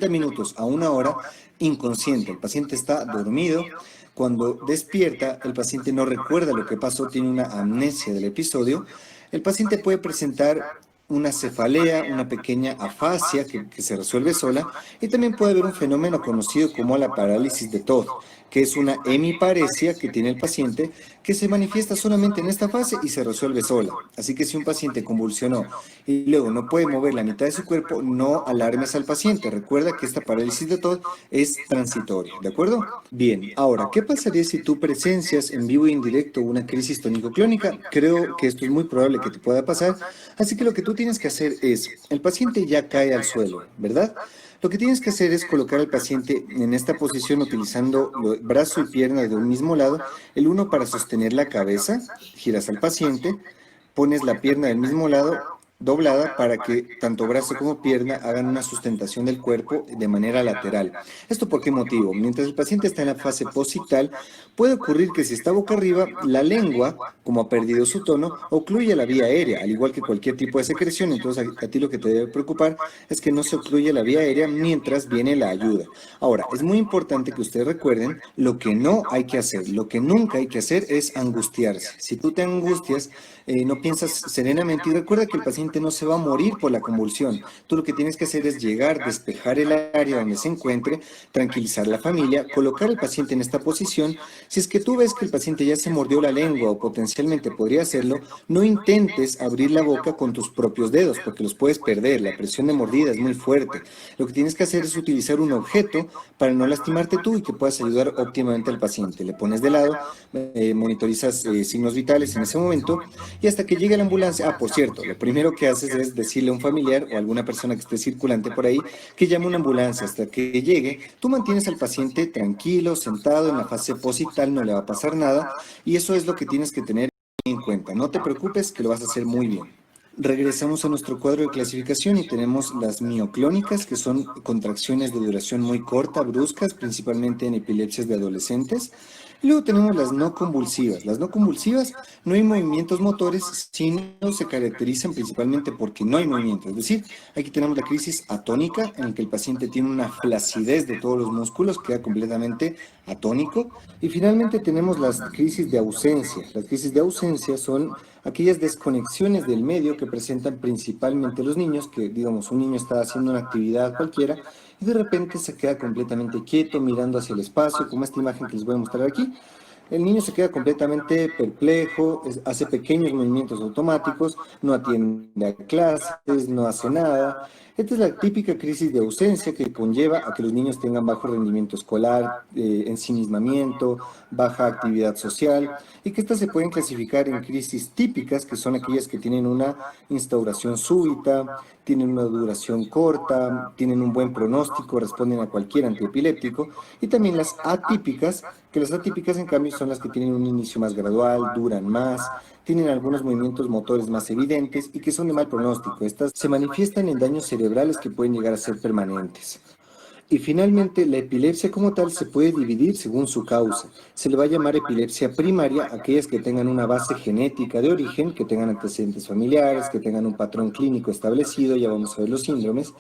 minutos a 1 hora inconsciente. El paciente está dormido. Cuando despierta, el paciente no recuerda lo que pasó, tiene una amnesia del episodio. El paciente puede presentar una cefalea, una pequeña afasia que se resuelve sola, y también puede haber un fenómeno conocido como la parálisis de Todd, que es una hemiparesia que tiene el paciente que se manifiesta solamente en esta fase y se resuelve sola. Así que si un paciente convulsionó y luego no puede mover la mitad de su cuerpo, no alarmes al paciente. Recuerda que esta parálisis de Todd es transitoria, ¿de acuerdo? Bien, ahora, ¿qué pasaría si tú presencias en vivo e indirecto una crisis tónico-clónica? Creo que esto es muy probable que te pueda pasar, así que lo que tú tienes que hacer es, el paciente ya cae al suelo, ¿verdad? Lo que tienes que hacer es colocar al paciente en esta posición utilizando brazo y pierna de un mismo lado, el uno para sostener la cabeza, giras al paciente, pones la pierna del mismo lado doblada para que tanto brazo como pierna hagan una sustentación del cuerpo de manera lateral. ¿Esto por qué motivo? Mientras el paciente está en la fase posictal, puede ocurrir que si está boca arriba, la lengua, como ha perdido su tono, ocluye la vía aérea, al igual que cualquier tipo de secreción. Entonces a ti lo que te debe preocupar es que no se ocluye la vía aérea mientras viene la ayuda. Ahora, es muy importante que ustedes recuerden lo que no hay que hacer. Lo que nunca hay que hacer es angustiarse. Si tú te angustias, no piensas serenamente, y recuerda que el paciente no se va a morir por la convulsión. Tú lo que tienes que hacer es llegar, despejar el área donde se encuentre, tranquilizar a la familia, colocar al paciente en esta posición. Si es que tú ves que el paciente ya se mordió la lengua o potencialmente podría hacerlo, no intentes abrir la boca con tus propios dedos porque los puedes perder. La presión de mordida es muy fuerte. Lo que tienes que hacer es utilizar un objeto para no lastimarte tú y que puedas ayudar óptimamente al paciente. Le pones de lado, monitorizas signos vitales en ese momento y hasta que llegue la ambulancia. Por cierto, lo primero que haces es decirle a un familiar o a alguna persona que esté circulante por ahí que llame a una ambulancia. Hasta que llegue, tú mantienes al paciente tranquilo, sentado en la fase posictal, no le va a pasar nada, y eso es lo que tienes que tener en cuenta. No te preocupes, que lo vas a hacer muy bien. Regresamos a nuestro cuadro de clasificación y tenemos las mioclónicas, que son contracciones de duración muy corta, bruscas, principalmente en epilepsias de adolescentes. Y luego tenemos las no convulsivas. Las no convulsivas no hay movimientos motores, sino se caracterizan principalmente porque no hay movimiento. Es decir, aquí tenemos la crisis atónica, en la que el paciente tiene una flacidez de todos los músculos, queda completamente atónico. Y finalmente tenemos las crisis de ausencia. Las crisis de ausencia son aquellas desconexiones del medio que presentan principalmente los niños, que digamos un niño está haciendo una actividad cualquiera y de repente se queda completamente quieto mirando hacia el espacio, como esta imagen que les voy a mostrar aquí. El niño se queda completamente perplejo, hace pequeños movimientos automáticos, no atiende a clases, no hace nada. Esta es la típica crisis de ausencia que conlleva a que los niños tengan bajo rendimiento escolar, ensimismamiento, baja actividad social, y que estas se pueden clasificar en crisis típicas, que son aquellas que tienen una instauración súbita, tienen una duración corta, tienen un buen pronóstico, responden a cualquier antiepiléptico, y también las atípicas, que las atípicas en cambio son las que tienen un inicio más gradual, duran más, tienen algunos movimientos motores más evidentes y que son de mal pronóstico. Estas se manifiestan en daños cerebrales que pueden llegar a ser permanentes. Y finalmente, la epilepsia como tal se puede dividir según su causa. Se le va a llamar epilepsia primaria a aquellas que tengan una base genética de origen, que tengan antecedentes familiares, que tengan un patrón clínico establecido, ya vamos a ver los síndromes.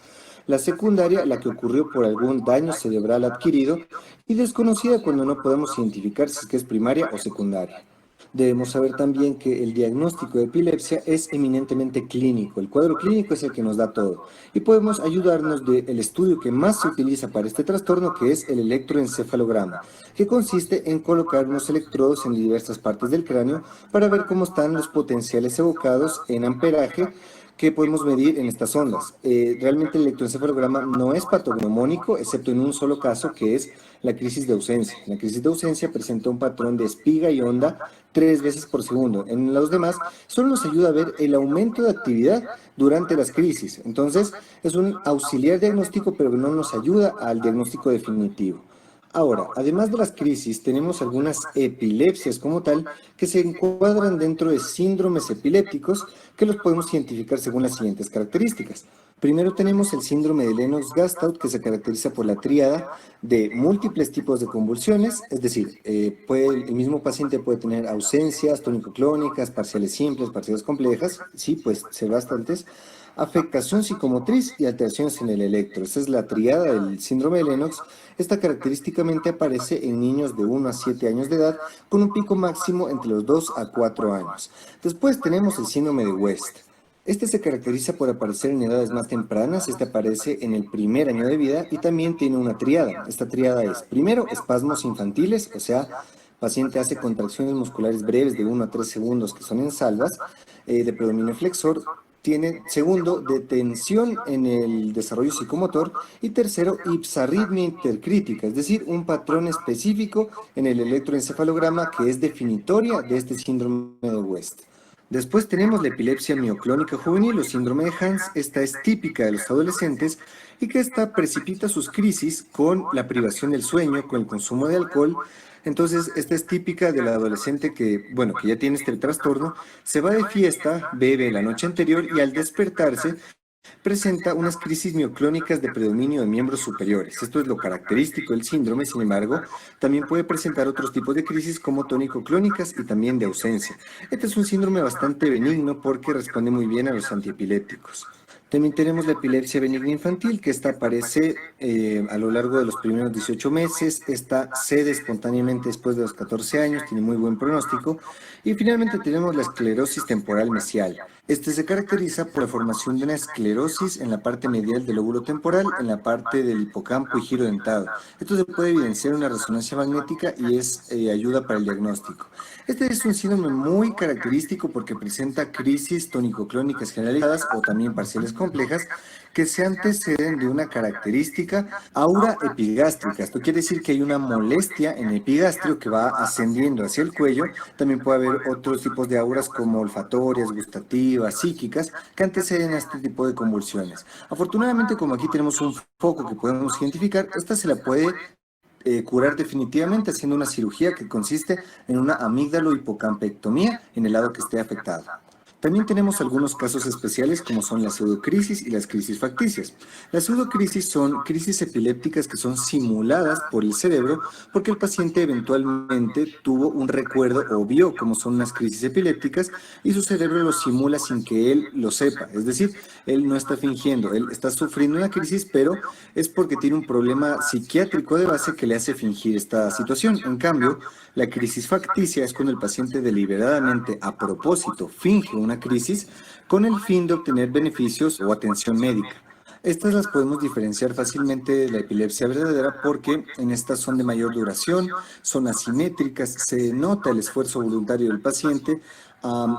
La secundaria, la que ocurrió por algún daño cerebral adquirido, y desconocida cuando no podemos identificar si es que es primaria o secundaria. Debemos saber también que el diagnóstico de epilepsia es eminentemente clínico. El cuadro clínico es el que nos da todo. Y podemos ayudarnos del estudio que más se utiliza para este trastorno, que es el electroencefalograma, que consiste en colocar unos electrodos en diversas partes del cráneo para ver cómo están los potenciales evocados en amperaje que podemos medir en estas ondas. Realmente el electroencefalograma no es patognomónico, excepto en un solo caso, que es la crisis de ausencia. La crisis de ausencia presenta un patrón de espiga y onda 3 veces por segundo. En los demás, solo nos ayuda a ver el aumento de actividad durante las crisis. Entonces, es un auxiliar diagnóstico, pero no nos ayuda al diagnóstico definitivo. Ahora, además de las crisis, tenemos algunas epilepsias como tal que se encuadran dentro de síndromes epilépticos que los podemos identificar según las siguientes características. Primero tenemos el síndrome de Lennox-Gastaut, que se caracteriza por la tríada de múltiples tipos de convulsiones, es decir, el mismo paciente puede tener ausencias tónico-clónicas, parciales simples, parciales complejas, sí, pues ser bastantes, afectación psicomotriz y alteraciones en el electro. Esa es la tríada del síndrome de Lennox. Esta característicamente aparece en niños de 1 a 7 años de edad, con un pico máximo entre los 2 a 4 años. Después tenemos el síndrome de West. Este se caracteriza por aparecer en edades más tempranas. Este aparece en el primer año de vida y también tiene una tríada. Esta tríada es, primero, espasmos infantiles, o sea, paciente hace contracciones musculares breves de 1 a 3 segundos que son en salvas, de predominio flexor. Tiene, segundo, detención en el desarrollo psicomotor, y tercero, ipsarritmia intercrítica, es decir, un patrón específico en el electroencefalograma que es definitoria de este síndrome de West. Después tenemos la epilepsia mioclónica juvenil o síndrome de Hans. Esta es típica de los adolescentes y que esta precipita sus crisis con la privación del sueño, con el consumo de alcohol. Entonces, esta es típica del adolescente que, bueno, que ya tiene este trastorno, se va de fiesta, bebe la noche anterior y al despertarse presenta unas crisis mioclónicas de predominio de miembros superiores. Esto es lo característico del síndrome. Sin embargo, también puede presentar otros tipos de crisis como tónico-clónicas y también de ausencia. Este es un síndrome bastante benigno porque responde muy bien a los antiepilépticos. También tenemos la epilepsia benigna infantil, que esta aparece a lo largo de los primeros 18 meses, esta cede espontáneamente después de los 14 años, tiene muy buen pronóstico. Y finalmente tenemos la esclerosis temporal mesial. Este se caracteriza por la formación de una esclerosis en la parte medial del lóbulo temporal, en la parte del hipocampo y giro dentado. Esto se puede evidenciar en una resonancia magnética y es ayuda para el diagnóstico. Este es un síndrome muy característico porque presenta crisis tónico-clónicas generalizadas o también parciales complejas que se anteceden de una característica aura epigástrica. Esto quiere decir que hay una molestia en el epigastrio que va ascendiendo hacia el cuello. También puede haber otros tipos de auras como olfatorias, gustativas, psíquicas, que anteceden a este tipo de convulsiones. Afortunadamente, como aquí tenemos un foco que podemos identificar, esta se la puede curar definitivamente haciendo una cirugía que consiste en una amígdalo-hipocampectomía en el lado que esté afectado. También tenemos algunos casos especiales como son las pseudocrisis y las crisis facticias. Las pseudocrisis son crisis epilépticas que son simuladas por el cerebro porque el paciente eventualmente tuvo un recuerdo o vio cómo son unas crisis epilépticas y su cerebro lo simula sin que él lo sepa. Es decir, él no está fingiendo, él está sufriendo una crisis, pero es porque tiene un problema psiquiátrico de base que le hace fingir esta situación. En cambio, la crisis facticia es cuando el paciente deliberadamente, a propósito, finge una crisis con el fin de obtener beneficios o atención médica. Estas las podemos diferenciar fácilmente de la epilepsia verdadera porque en estas son de mayor duración, son asimétricas, se nota el esfuerzo voluntario del paciente.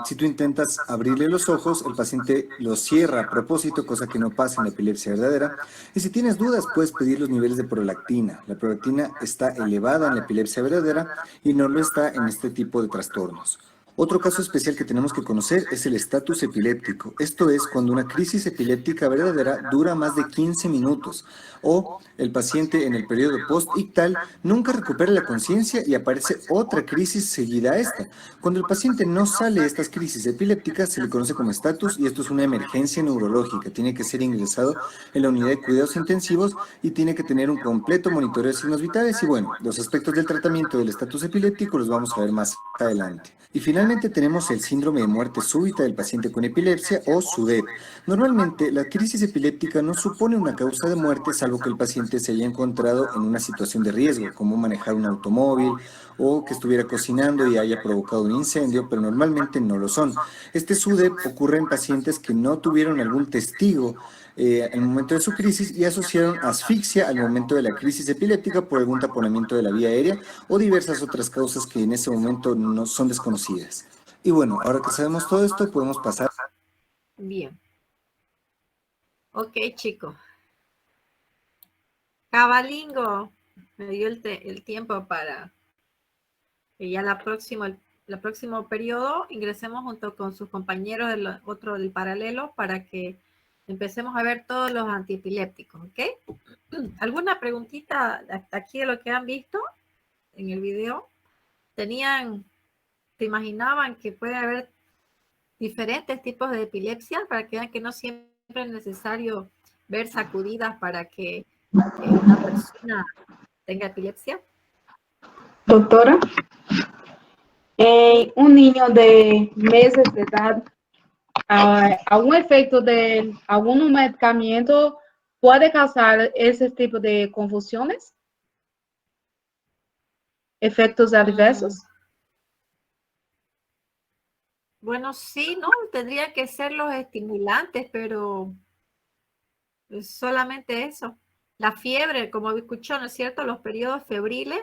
Si tú intentas abrirle los ojos, el paciente los cierra a propósito, cosa que no pasa en la epilepsia verdadera. Y si tienes dudas, puedes pedir los niveles de prolactina. La prolactina está elevada en la epilepsia verdadera y no lo está en este tipo de trastornos. Otro caso especial que tenemos que conocer es el estatus epiléptico. Esto es cuando una crisis epiléptica verdadera dura más de 15 minutos o el paciente en el periodo post-ictal nunca recupera la conciencia y aparece otra crisis seguida a esta. Cuando el paciente no sale de estas crisis epilépticas se le conoce como estatus y esto es una emergencia neurológica. Tiene que ser ingresado en la unidad de cuidados intensivos y tiene que tener un completo monitoreo de signos vitales y bueno, los aspectos del tratamiento del estatus epiléptico los vamos a ver más adelante. Y finalmente tenemos el síndrome de muerte súbita del paciente con epilepsia o SUDEP. Normalmente la crisis epiléptica no supone una causa de muerte salvo que el paciente se haya encontrado en una situación de riesgo, como manejar un automóvil o que estuviera cocinando y haya provocado un incendio, pero normalmente no lo son. Este SUDEP ocurre en pacientes que no tuvieron algún testigo en el momento de su crisis y asociaron asfixia al momento de la crisis epiléptica por algún taponamiento de la vía aérea o diversas otras causas que en ese momento no son desconocidas. Y bueno, ahora que sabemos todo esto, podemos pasar. Bien. Ok, chicos. Cabalingo, me dio el tiempo para que ya el próximo periodo ingresemos junto con sus compañeros del paralelo para que empecemos a ver todos los antiepilépticos, ¿ok? ¿Alguna preguntita hasta aquí de lo que han visto en el video? ¿Se imaginaban que puede haber diferentes tipos de epilepsia para que vean que no siempre es necesario ver sacudidas para que una persona tenga epilepsia? Doctora, un niño de meses de edad, ¿algún efecto de algún medicamento puede causar ese tipo de convulsiones? ¿Efectos adversos? Bueno, sí, ¿no? Tendría que ser los estimulantes, pero solamente eso. La fiebre, como escuchó, ¿no es cierto? Los periodos febriles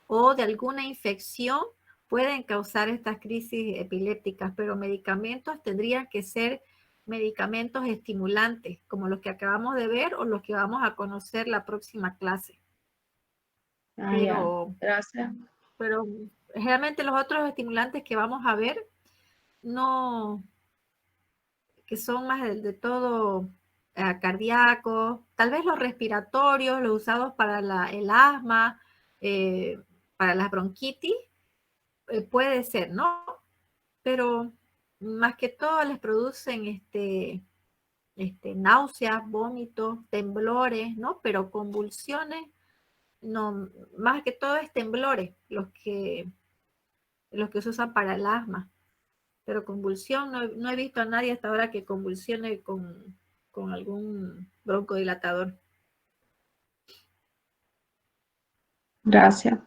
o de alguna infección pueden causar estas crisis epilépticas, pero medicamentos tendrían que ser medicamentos estimulantes, como los que acabamos de ver o los que vamos a conocer la próxima clase. Gracias. Pero generalmente los otros estimulantes que vamos a ver, no, que son más de todo cardíacos, tal vez los respiratorios, los usados para el asma, para las bronquitis, puede ser, ¿no? Pero más que todo les producen náuseas, vómitos, temblores, ¿no? Pero convulsiones, no, más que todo es temblores los que se usan para el asma. Pero convulsión, no he visto a nadie hasta ahora que convulsione con algún broncodilatador. Gracias.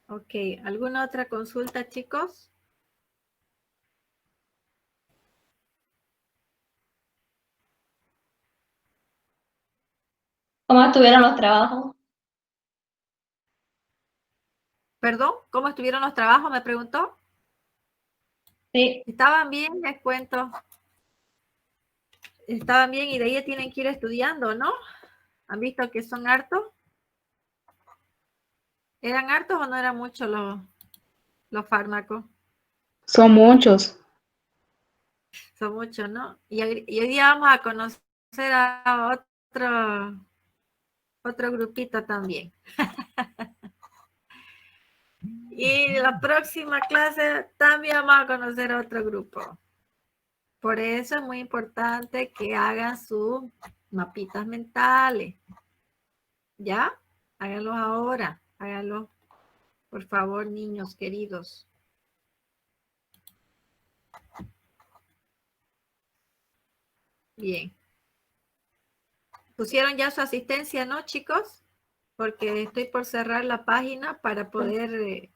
Ok, ¿alguna otra consulta, chicos? ¿Cómo estuvieron los trabajos? ¿Perdón? ¿Cómo estuvieron los trabajos? Me preguntó. Sí. Estaban bien, les cuento. Estaban bien y de ahí tienen que ir estudiando, ¿no? ¿Han visto que son hartos? ¿Eran hartos o no eran muchos los fármacos? Son muchos. Son muchos, ¿no? Y hoy día vamos a conocer a otro grupito también. Y la próxima clase también vamos a conocer a otro grupo. Por eso es muy importante que hagan sus mapitas mentales. ¿Ya? Háganlo ahora. Háganlo, por favor, niños queridos. Bien. ¿Pusieron ya su asistencia, no, chicos? Porque estoy por cerrar la página para poder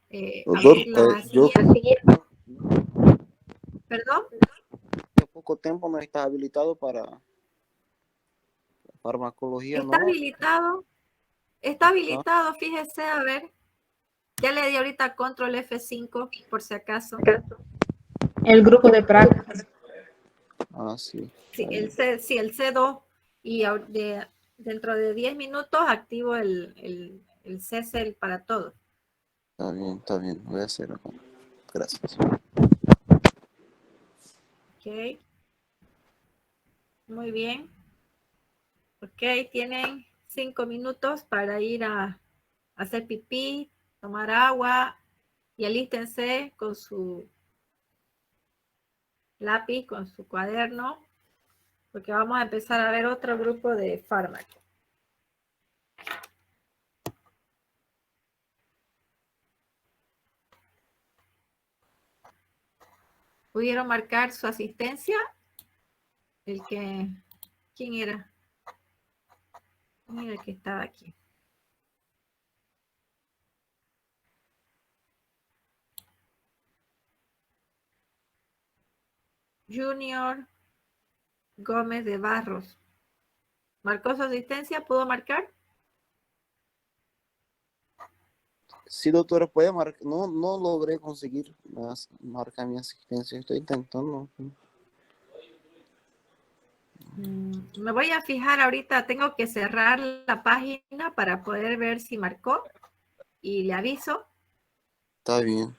abrir la siguiente. ¿Perdón? Hace poco tiempo me estás habilitado para farmacología, Está ¿no? habilitado. Está habilitado, fíjese, a ver. Ya le di ahorita control F5 por si acaso. El grupo de prácticas. Ah, sí. Sí, el C2. Y dentro de 10 minutos activo el C para todo. Está bien, voy a hacer acá. Gracias. Ok. Muy bien. Ok, tienen 5 minutos para ir a hacer pipí, tomar agua y alístense con su lápiz, con su cuaderno, porque vamos a empezar a ver otro grupo de fármacos. ¿Pudieron marcar su asistencia? ¿Quién era? ¿Quién era el que estaba aquí? Junior Gómez de Barros. ¿Marcó su asistencia? ¿Pudo marcar? Sí, doctora, puede marcar. No logré conseguir marcar mi asistencia. Estoy intentando. Me voy a fijar ahorita. Tengo que cerrar la página para poder ver si marcó. Y le aviso. Está bien.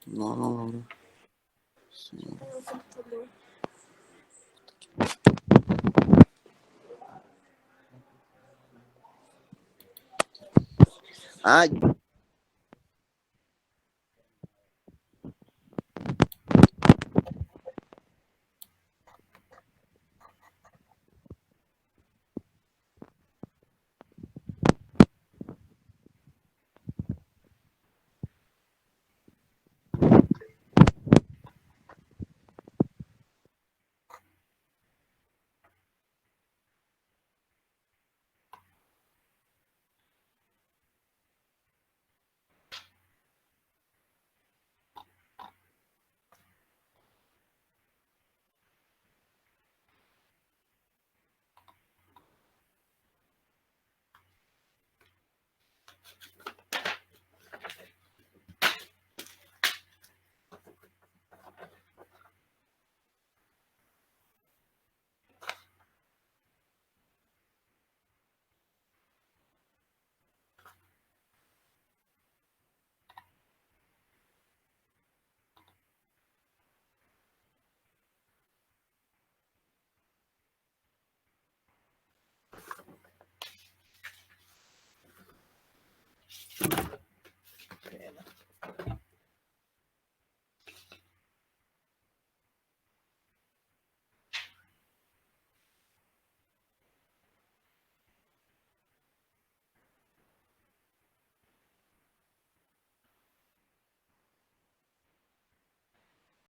No logré. Sí. Ah,